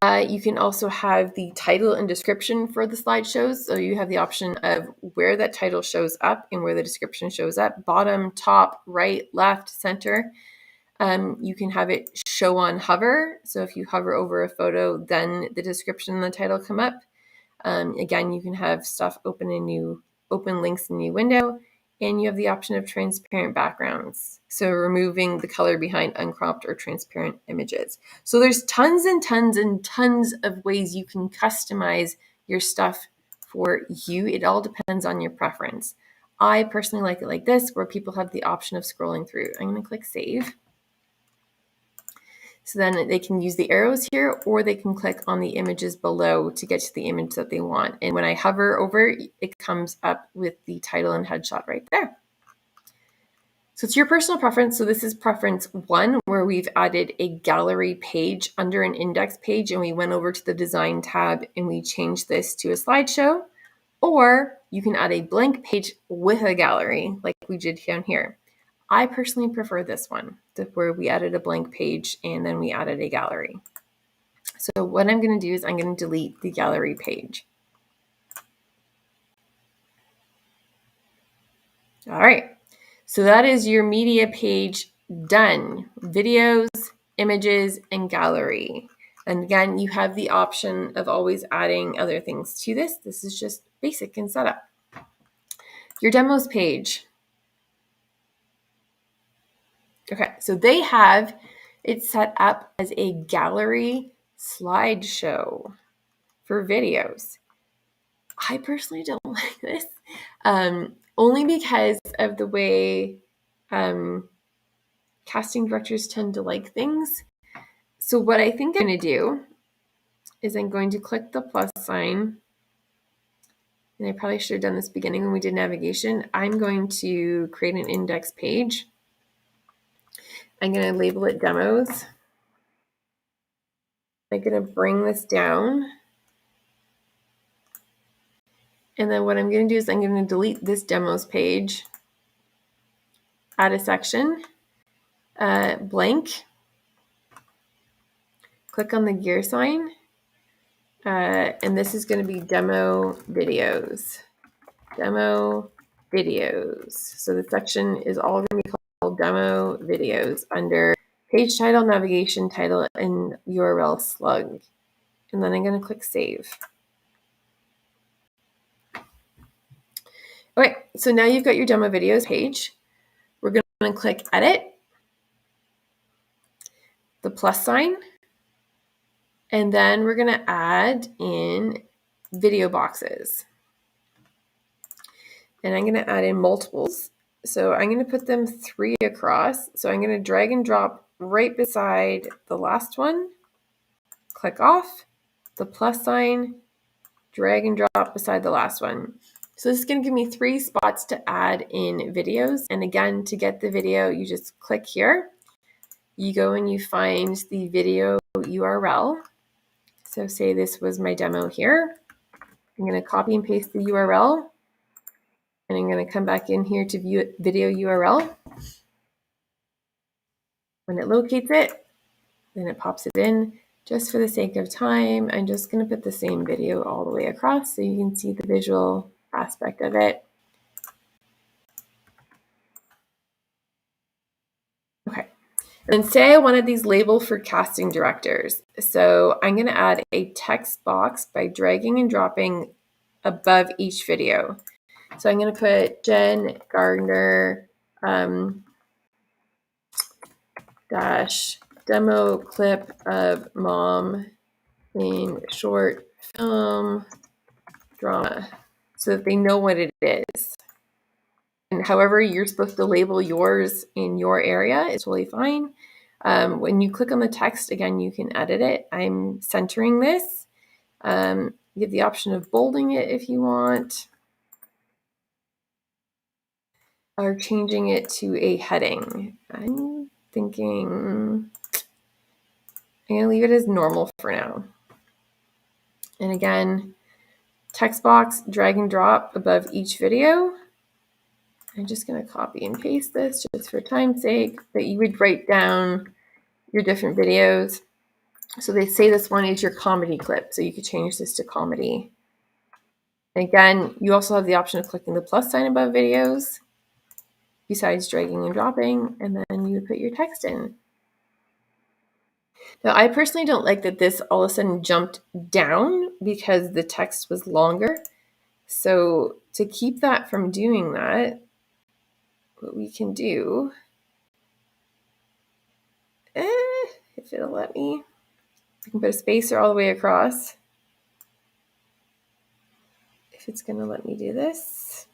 You can also have the title and description for the slideshows. So you have the option of where that title shows up and where the description shows up, bottom, top, right, left, center. You can have it show on hover. So if you hover over a photo, then the description and the title come up. Again, you can have stuff open links in new window. and you have the option of transparent backgrounds. So removing the color behind uncropped or transparent images. So there's tons and tons and tons of ways you can customize your stuff for you. It all depends on your preference. I personally like it like this, where people have the option of scrolling through. I'm going to click save. So then they can use the arrows here, or they can click on the images below to get to the image that they want. And when I hover over, it comes up with the title and headshot right there. So it's your personal preference. So this is preference 1, where we've added a gallery page under an index page, and we went over to the design tab and we changed this to a slideshow. Or you can add a blank page with a gallery like we did down here. I personally prefer this one, where we added a blank page and then we added a gallery. So what I'm going to do is I'm going to delete the gallery page. All right. So that is your media page done. Videos, images, and gallery. And again, you have the option of always adding other things to this. This is just basic and setup. Your demos page. Okay, so they have it set up as a gallery slideshow for videos. I personally don't like this, only because of the way casting directors tend to like things. So what I think I'm going to do is I'm going to click the plus sign. And I probably should have done this beginning when we did navigation. I'm going to create an index page. I'm going to label it demos. I'm going to bring this down. And then what I'm going to do is I'm going to delete this demos page, add a section, blank, click on the gear sign, and this is going to be demo videos. Demo videos. So the section is all going to be called demo videos under page title, navigation title, and URL slug. And then I'm going to click save. Okay, so now you've got your demo videos page. We're going to click edit, the plus sign, and then we're going to add in video boxes. And I'm going to add in multiples. So I'm going to put them 3 across. So I'm going to drag and drop right beside the last one, click off, the plus sign, drag and drop beside the last one. So this is going to give me 3 spots to add in videos. And again, to get the video, you just click here. You go and you find the video URL. So say this was my demo here. I'm going to copy and paste the URL. And I'm going to come back in here to view video URL. When it locates it, then it pops it in. Just for the sake of time, I'm just going to put the same video all the way across so you can see the visual aspect of it. Okay. And say I wanted these labeled for casting directors. So I'm going to add a text box by dragging and dropping above each video. So I'm going to put Jen Gardner dash demo clip of mom in short film drama, so that they know what it is. And however you're supposed to label yours in your area is totally fine. When you click on the text, again, you can edit it. I'm centering this. You have the option of bolding it if you want, or changing it to a heading. I'm thinking I'm going to leave it as normal for now. And again, text box, drag and drop above each video. I'm just going to copy and paste this just for time's sake, but you would write down your different videos. So they say this one is your comedy clip, so you could change this to comedy. And again, you also have the option of clicking the plus sign above videos, besides dragging and dropping, and then you would put your text in. Now, I personally don't like that this all of a sudden jumped down because the text was longer. So to keep that from doing that, what we can do, if it'll let me, I can put a spacer all the way across. If it's going to let me do this.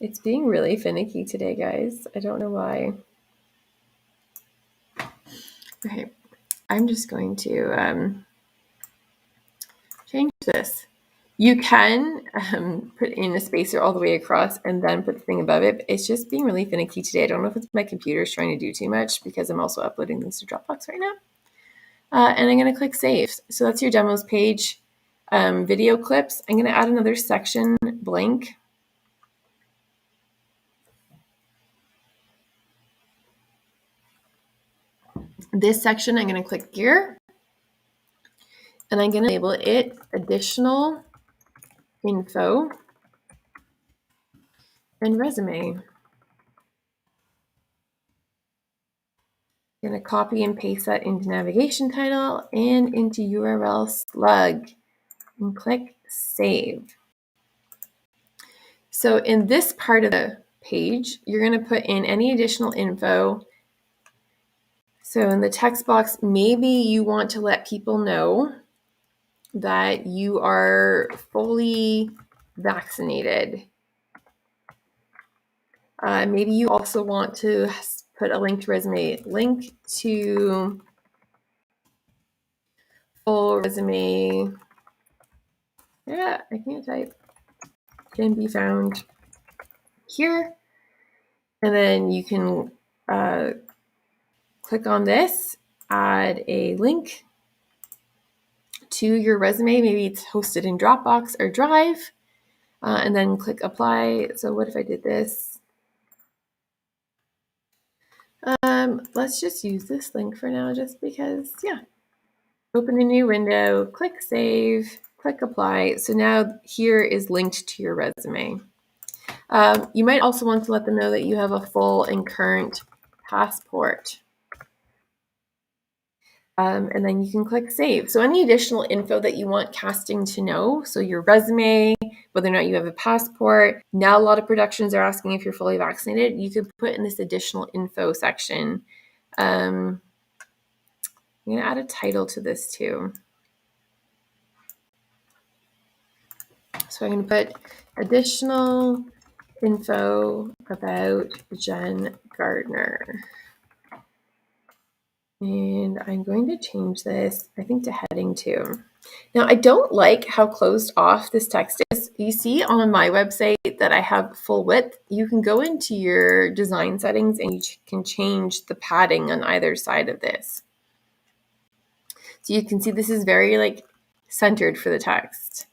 It's being really finicky today, guys. I don't know why. Okay, I'm just going to change this. You can put in a spacer all the way across and then put the thing above it. But it's just being really finicky today. I don't know if it's my computer's trying to do too much because I'm also uploading this to Dropbox right now. And I'm going to click Save. So that's your demos page. Video clips. I'm going to add another section blank. This section, I'm going to click Gear. And I'm going to label it Additional Info and Resume. I'm going to copy and paste that into navigation title and into URL slug and click Save. So in this part of the page, you're going to put in any additional info. So in the text box, maybe you want to let people know that you are fully vaccinated. Maybe you also want to put a link to resume, link to full resume. Yeah, I can't type. Can be found here. And then you can click on this, add a link to your resume. Maybe it's hosted in Dropbox or Drive, and then click apply. So what if I did this? Let's just use this link for now just because, yeah. Open a new window, click save, click apply. So now here is linked to your resume. You might also want to let them know that you have a full and current passport. And then you can click save. So any additional info that you want casting to know, so your resume, whether or not you have a passport. Now a lot of productions are asking if you're fully vaccinated. You could put in this additional info section. I'm going to add a title to this too. So I'm going to put additional info about Jen Gardner. And I'm going to change this, I think, to heading 2. Now, I don't like how closed off this text is. You see on my website that I have full width. You can go into your design settings and you can change the padding on either side of this. So you can see this is very centered for the text.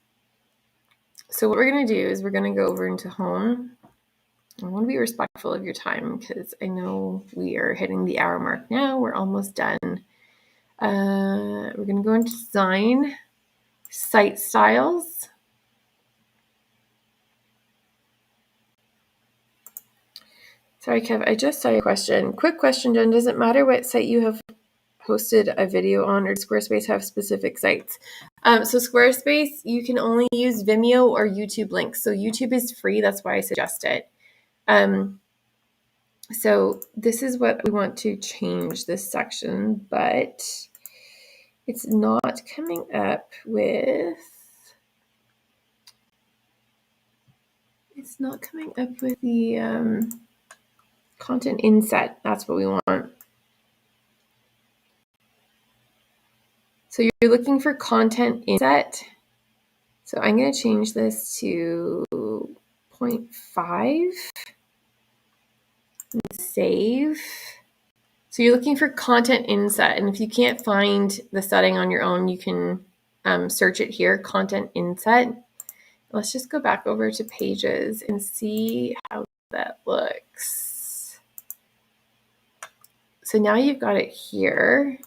So what we're going to do is we're going to go over into Home. I want to be respectful of your time because I know we are hitting the hour mark now. We're almost done. We're going to go into Design, Site Styles. Sorry, Kev, I just saw your question. Quick question, Jen. Does it matter what site you have posted a video on, or does Squarespace have specific sites? So Squarespace, you can only use Vimeo or YouTube links. So YouTube is free. That's why I suggest it. So this is what we want to change this section, but it's not coming up with the Content Inset. That's what we want. So you're looking for Content Inset. So I'm going to change this to 0.5 and save. So you're looking for Content Inset, and if you can't find the setting on your own, you can search it here, Content Inset. Let's just go back over to Pages and see how that looks. So now you've got it here.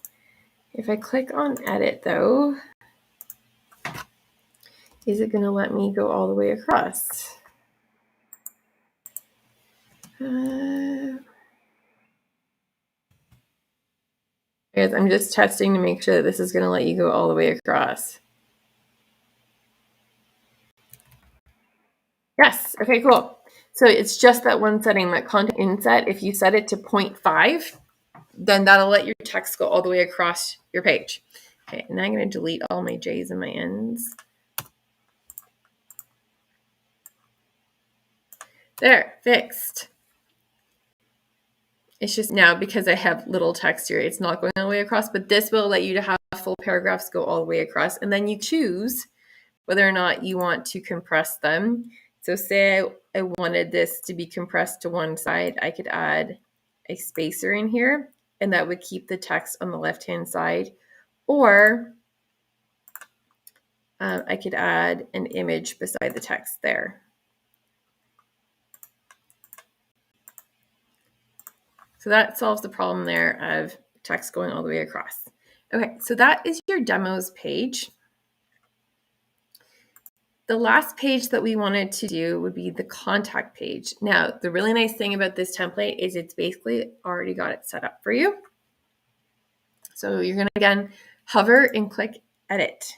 If I click on Edit, though, is it going to let me go all the way across? Guys, I'm just testing to make sure that this is going to let you go all the way across. Yes. Okay, cool. So it's just that one setting, that Content Inset. If you set it to 0.5, then that'll let your text go all the way across your page. Okay, now I'm going to delete all my J's and my N's. There, fixed. It's just now because I have little text here, it's not going all the way across, but this will let you to have full paragraphs go all the way across. And then you choose whether or not you want to compress them. So say I wanted this to be compressed to one side, I could add a spacer in here, and that would keep the text on the left-hand side. Or I could add an image beside the text there. So that solves the problem there of text going all the way across. Okay, so that is your demos page. The last page that we wanted to do would be the contact page. Now, the really nice thing about this template is it's basically already got it set up for you. So you're going to, again, hover and click edit.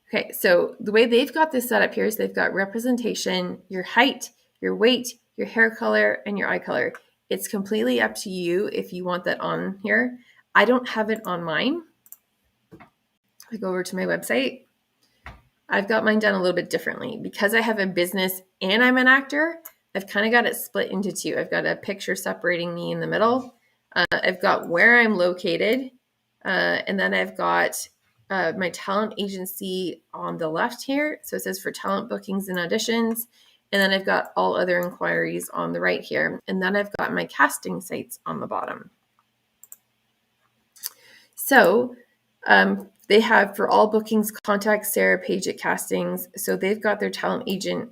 Okay, so the way they've got this set up here is they've got representation, your height, your weight, your hair color, and your eye color. It's completely up to you if you want that on here. I don't have it on mine. I go over to my website. I've got mine done a little bit differently. Because I have a business and I'm an actor, I've kind of got it split into two. I've got a picture separating me in the middle. I've got where I'm located. And then I've got my talent agency on the left here. So it says for talent bookings and auditions. And then I've got all other inquiries on the right here. And then I've got my casting sites on the bottom. So they have for all bookings, contact Sarah Page at Castings. So they've got their talent agent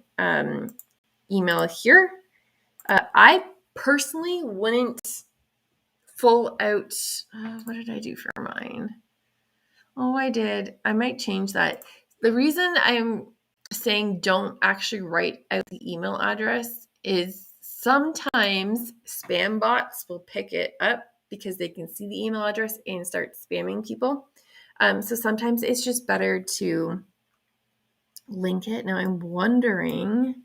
email here. I personally wouldn't full out. What did I do for mine? Oh, I did. I might change that. The reason I'm saying don't actually write out the email address is sometimes spam bots will pick it up because they can see the email address and start spamming people. So sometimes it's just better to link it. Now I'm wondering,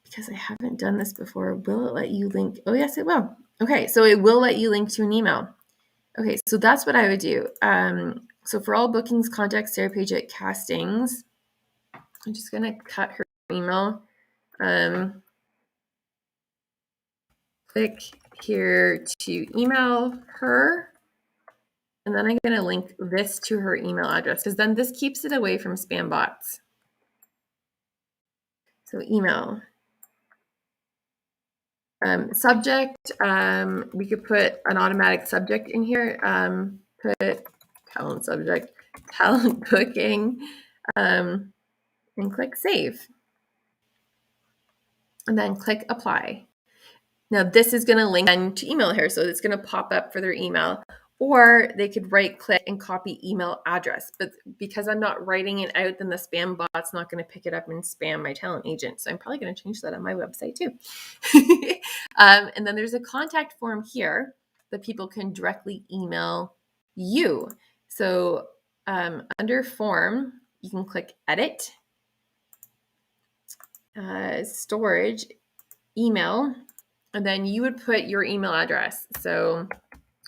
because I haven't done this before, will it let you link? Oh, yes, it will. Okay, so it will let you link to an email. Okay, so that's what I would do. So for all bookings, contact Sarah Page at Castings. I'm just going to cut her email. Click here to email her. And then I'm going to link this to her email address because then this keeps it away from spam bots. So email. Subject, we could put an automatic subject in here. Put talent subject, talent booking, and click save. And then click apply. Now this is going to link then to email here. So it's going to pop up for their email, or they could right click and copy email address. But because I'm not writing it out, then the spam bot's not going to pick it up and spam my talent agent. So I'm probably going to change that on my website too. And then there's a contact form here that people can directly email you. So under form, you can click edit, storage, email, and then you would put your email address. So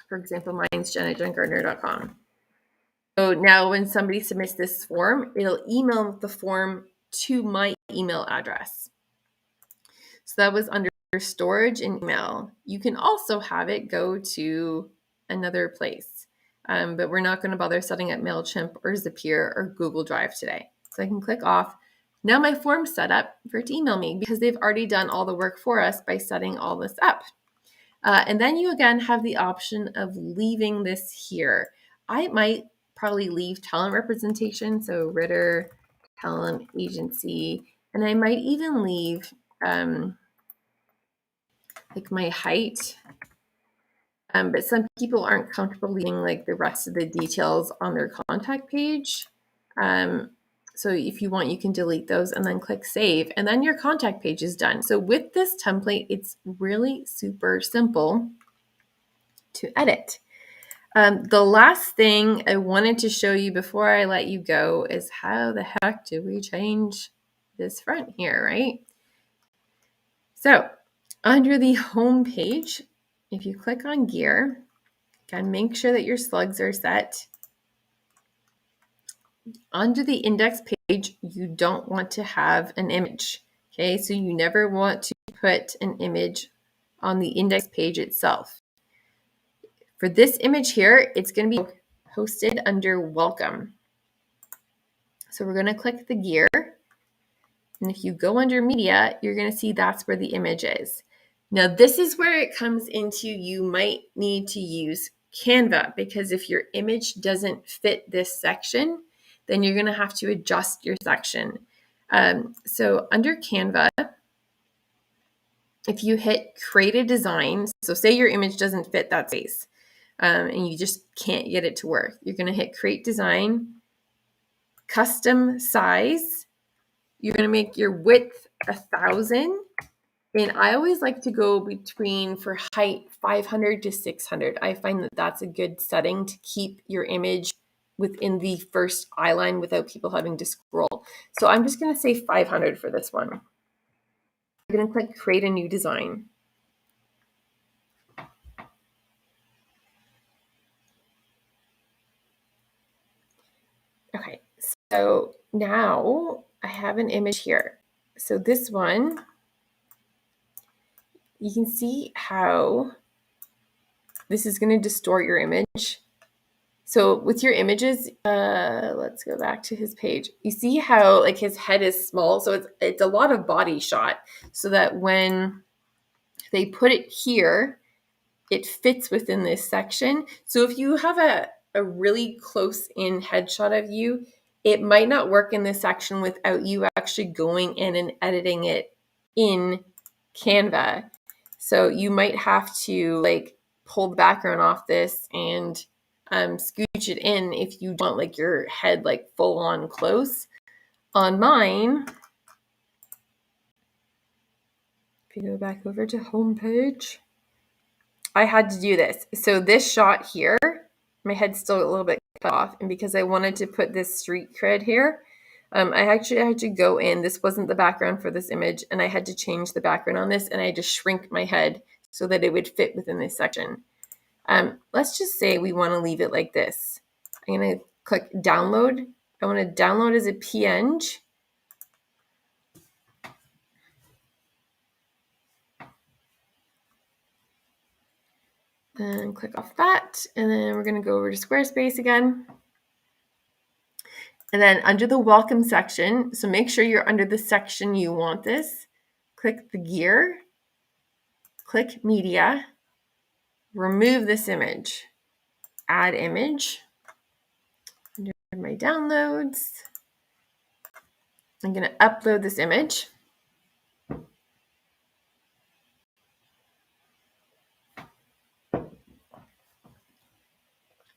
for example, mine's jen@jengardner.com. So now when somebody submits this form, it'll email the form to my email address. So that was under storage and email. You can also have it go to another place, but we're not going to bother setting up MailChimp or Zapier or Google Drive today. So I can click off. Now my form's set up for it to email me because they've already done all the work for us by setting all this up. And then you again have the option of leaving this here. I might probably leave talent representation, so Ritter, talent agency, and I might even leave like my height. But some people aren't comfortable leaving like the rest of the details on their contact page. So if you want, you can delete those and then click save, and then your contact page is done. So with this template, it's really super simple to edit. The last thing I wanted to show you before I let you go is how the heck do we change this front here, right? So under the home page, if you click on gear, again, make sure that your slugs are set. Under the index page, you don't want to have an image, okay? So you never want to put an image on the index page itself. For this image here, it's going to be hosted under welcome. So we're going to click the gear. And if you go under media, you're going to see that's where the image is. Now, this is where it comes into you might need to use Canva, because if your image doesn't fit this section, then you're going to have to adjust your section. So under Canva, if you hit create a design, so say your image doesn't fit that space and you just can't get it to work, you're going to hit create design, custom size. You're going to make your width 1,000. And I always like to go between, for height, 500 to 600. I find that that's a good setting to keep your image within the first eye line without people having to scroll. So I'm just going to say 500 for this one. I'm going to click create a new design. Okay, so now I have an image here. So this one, you can see how this is going to distort your image. So with your images, let's go back to his page. You see how like his head is small, so it's a lot of body shot, so that when they put it here, it fits within this section. So if you have a really close in headshot of you, it might not work in this section without you actually going in and editing it in Canva. So you might have to like pull the background off this and scooch it in if you want like your head like full on close. On mine, if you go back over to homepage, I had to do this. So this shot here, my head's still a little bit cut off. And because I wanted to put this street cred here, I actually had to go in. This wasn't the background for this image. And I had to change the background on this. And I had to shrink my head so that it would fit within this section. Let's just say we want to leave it like this. I'm going to click download. I want to download as a PNG. Then click off that. And then we're going to go over to Squarespace again. And then under the welcome section, so make sure you're under the section you want this. Click the gear, click media, remove this image, add image. Under my downloads, I'm going to upload this image.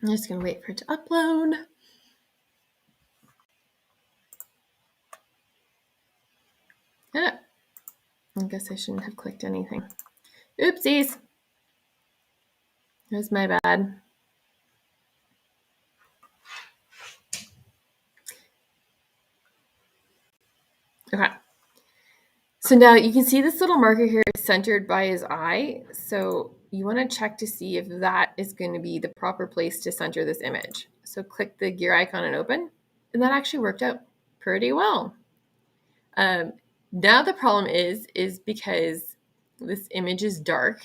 I'm just going to wait for it to upload. Ah, I guess I shouldn't have clicked anything. Oopsies. That was my bad. Okay. So now you can see this little marker here is centered by his eye. So you want to check to see if that is going to be the proper place to center this image. So click the gear icon and open. And that actually worked out pretty well. Now the problem is because this image is dark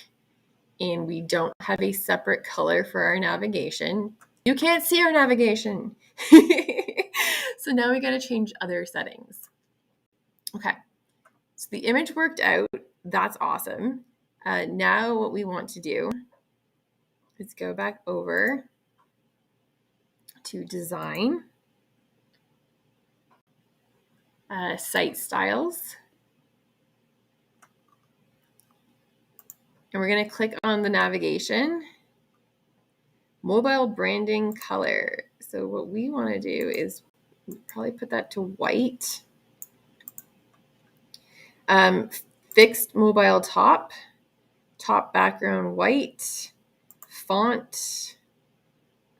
and we don't have a separate color for our navigation. You can't see our navigation. So now we got to change other settings. Okay. So the image worked out. That's awesome. Now what we want to do is go back over to design, site styles. And we're going to click on the navigation, mobile branding color. So what we want to do is probably put that to white. Fixed mobile top background white, font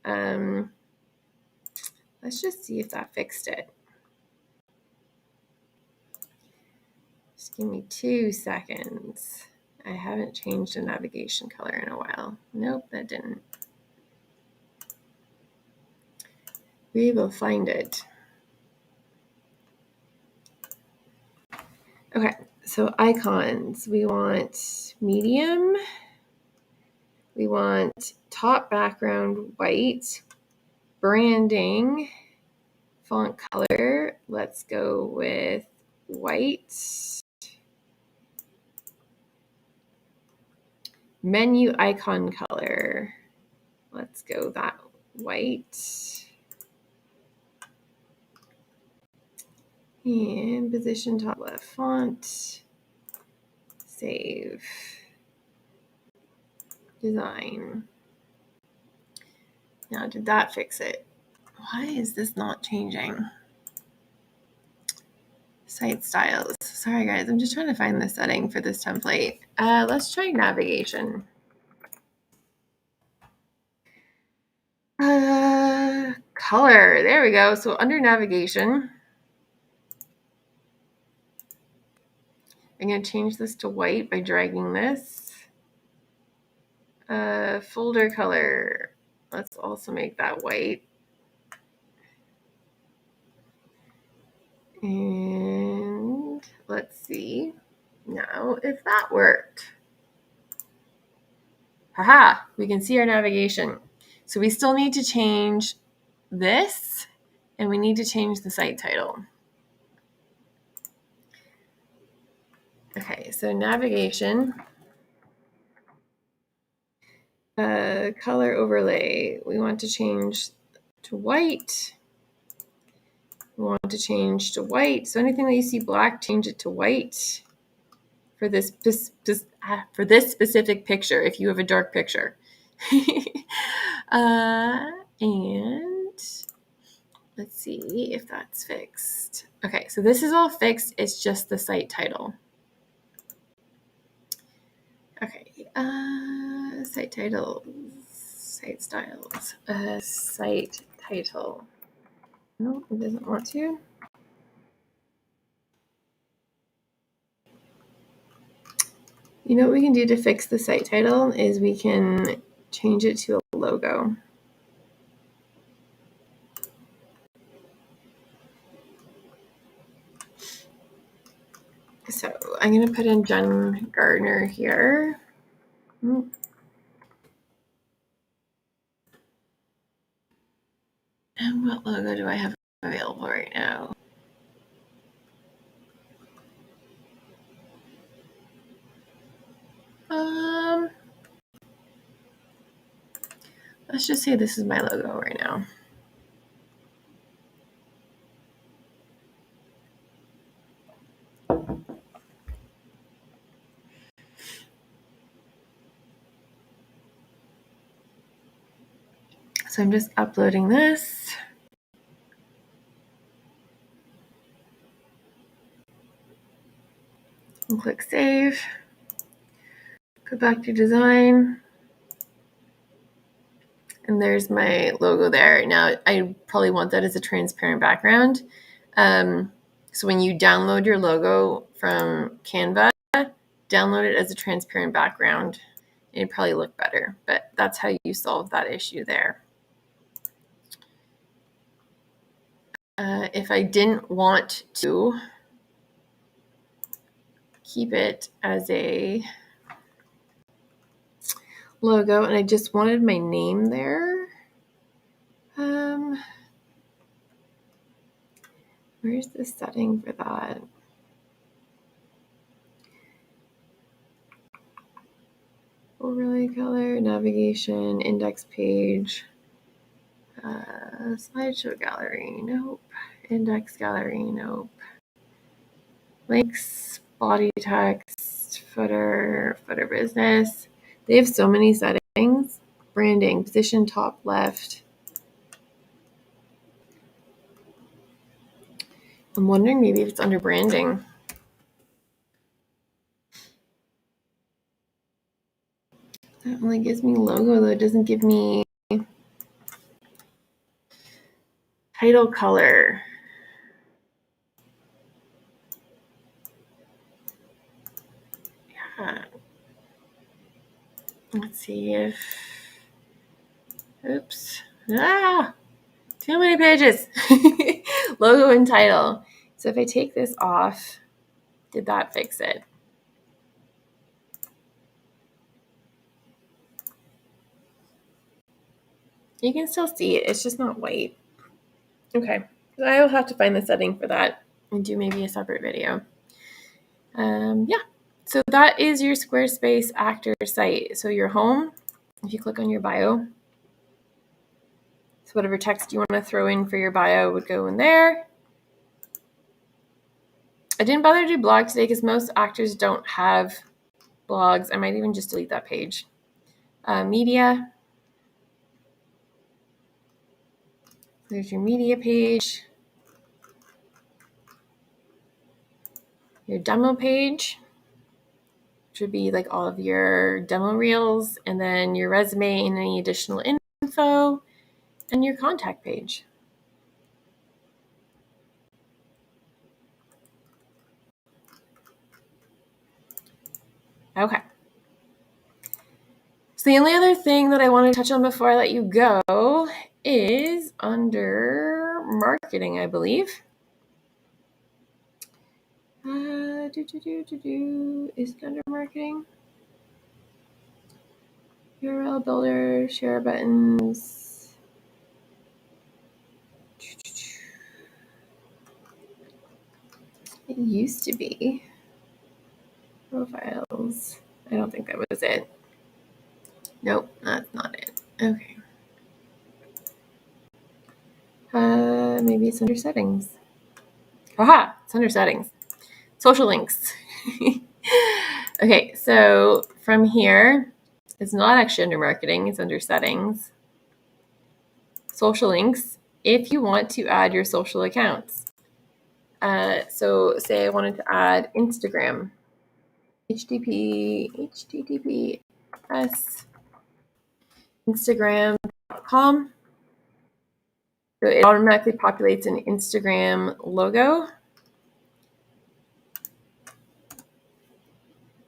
Let's just see if that fixed it. Just give me 2 seconds. I haven't changed a navigation color in a while. Nope, that didn't. We will find it. Okay, so icons. We want medium. We want top background white. Branding. Font color. Let's go with white. Menu icon color. Let's go that white. And position top left font. Save. Design. Now, did that fix it? Why is this not changing? Site styles. Sorry, guys. I'm just trying to find the setting for this template. Let's try navigation. Color. There we go. So under navigation, I'm going to change this to white by dragging this. Folder color. Let's also make that white. And let's see now if that worked. Haha, we can see our navigation. So we still need to change this, and we need to change the site title. Okay, so navigation, color overlay, we want to change to white. We want to change to white. So anything that you see black, change it to white for this specific picture, if you have a dark picture. And let's see if that's fixed. Okay, so this is all fixed. It's just the site title. Okay, site titles, site styles, site title. No, it doesn't want to. You know what we can do to fix the site title is we can change it to a logo. So I'm going to put in Jen Gardner here. And what logo do I have available right now? Let's just say this is my logo right now. So I'm just uploading this. And click save. Go back to design. And there's my logo there. Now I probably want that as a transparent background. So when you download your logo from Canva, download it as a transparent background. It'd probably look better, but that's how you solve that issue there. If I didn't want to keep it as a logo and I just wanted my name there, where's the setting for that? Overlay color, navigation, index page, slideshow gallery, nope. Index gallery, nope. Links, body text, footer business. They have so many settings. Branding, position top left. I'm wondering maybe if it's under branding. That only gives me logo, though it doesn't give me Title color. Yeah. Let's see if, oops. Too many pages. Logo and title. So if I take this off, did that fix it? You can still see it. It's just not white. Okay. I will have to find the setting for that and do maybe a separate video. Yeah. So that is your Squarespace actor site. So your home, if you click on your bio, so whatever text you want to throw in for your bio would go in there. I didn't bother to do blog today because most actors don't have blogs. I might even just delete that page. Media. There's your media page. Your demo page, which would be like all of your demo reels, and then your resume and any additional info, and your contact page. Okay. So the only other thing that I want to touch on before I let you go is under marketing, I believe. Is it under marketing? URL builder, share buttons. It used to be profiles. I don't think that was it. Nope, that's not it. Okay. Maybe it's under settings. Aha, it's under settings. Social links. Okay, so from here, it's not actually under marketing, it's under settings. Social links, if you want to add your social accounts. So say I wanted to add Instagram. https instagram.com. So it automatically populates an Instagram logo.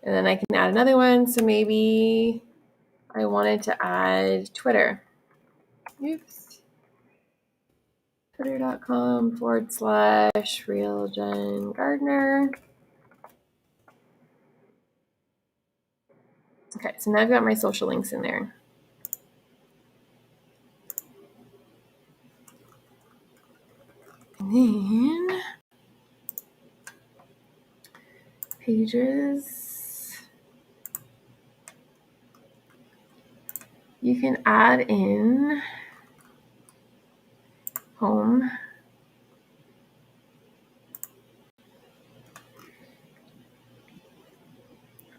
And then I can add another one. So maybe I wanted to add Twitter. Oops. Twitter.com/RealJenGardner. Okay, so now I've got my social links in there. And then pages. You can add in home.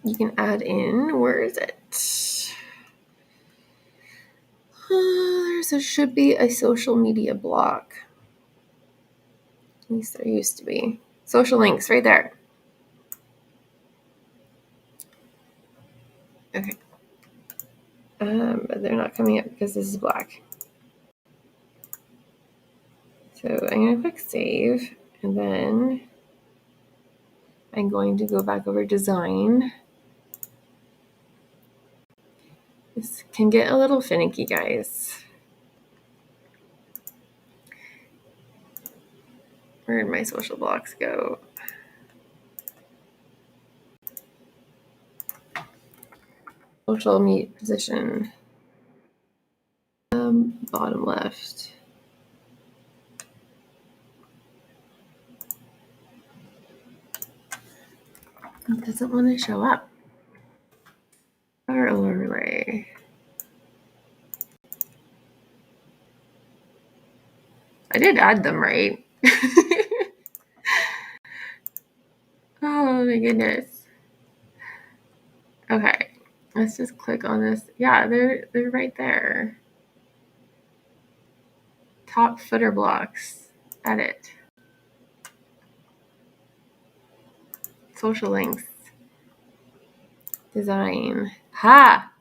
You can add in, where is it? There should be a social media block. At least there used to be. Social links right there. Okay. But they're not coming up because this is black. So I'm going to click save, and then I'm going to go back over design. This can get a little finicky, guys. Where did my social blocks go? Social meet position. Bottom left. It doesn't want to show up. Our overlay. I did add them, right? Oh my goodness. Okay, let's just click on this. Yeah, they're right there. Top footer blocks. Edit. Social links. Design. Ha!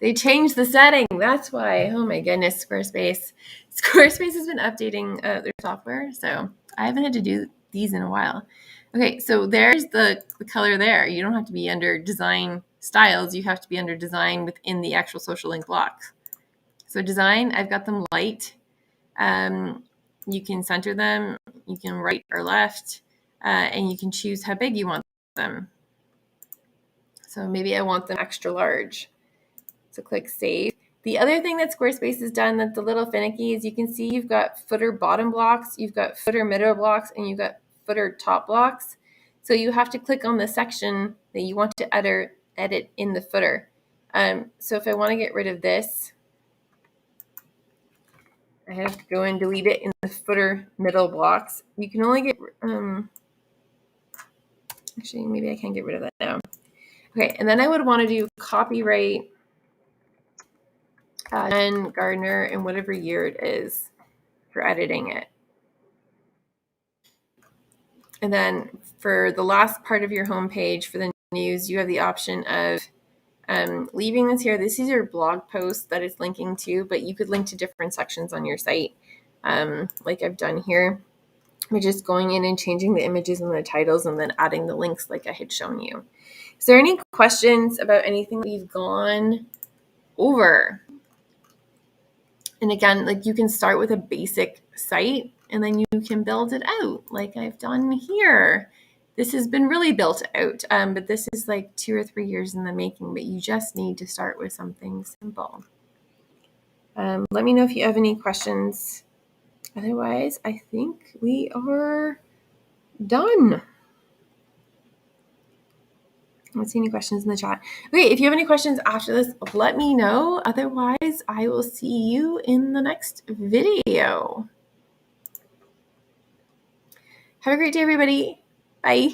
They changed the setting. That's why. Oh my goodness, Squarespace. Squarespace has been updating their software, so I haven't had to do these in a while. Okay, so there's the color there. You don't have to be under design styles. You have to be under design within the actual social link blocks. So design, I've got them light. You can center them. You can right or left, and you can choose how big you want them. So maybe I want them extra large. So click save. The other thing that Squarespace has done that's a little finicky is you can see you've got footer bottom blocks, you've got footer middle blocks, and you've got footer top blocks. So you have to click on the section that you want to edit in the footer. So if I want to get rid of this, I have to go and delete it in the footer middle blocks. You can only get, actually, maybe I can get rid of that now. Okay, and then I would want to do copyright Jen Gardner in whatever year it is for editing it. And then for the last part of your homepage for the news, you have the option of leaving this here. This is your blog post that it's linking to, but you could link to different sections on your site, like I've done here. We're just going in and changing the images and the titles and then adding the links like I had shown you. Is there any questions about anything we've gone over? And again, like you can start with a basic site and then you can build it out like I've done here. This has been really built out, but this is like 2 or 3 years in the making, but you just need to start with something simple. Let me know if you have any questions. Otherwise, I think we are done. I don't see any questions in the chat. Okay, if you have any questions after this, let me know. Otherwise, I will see you in the next video. Have a great day, everybody. Bye.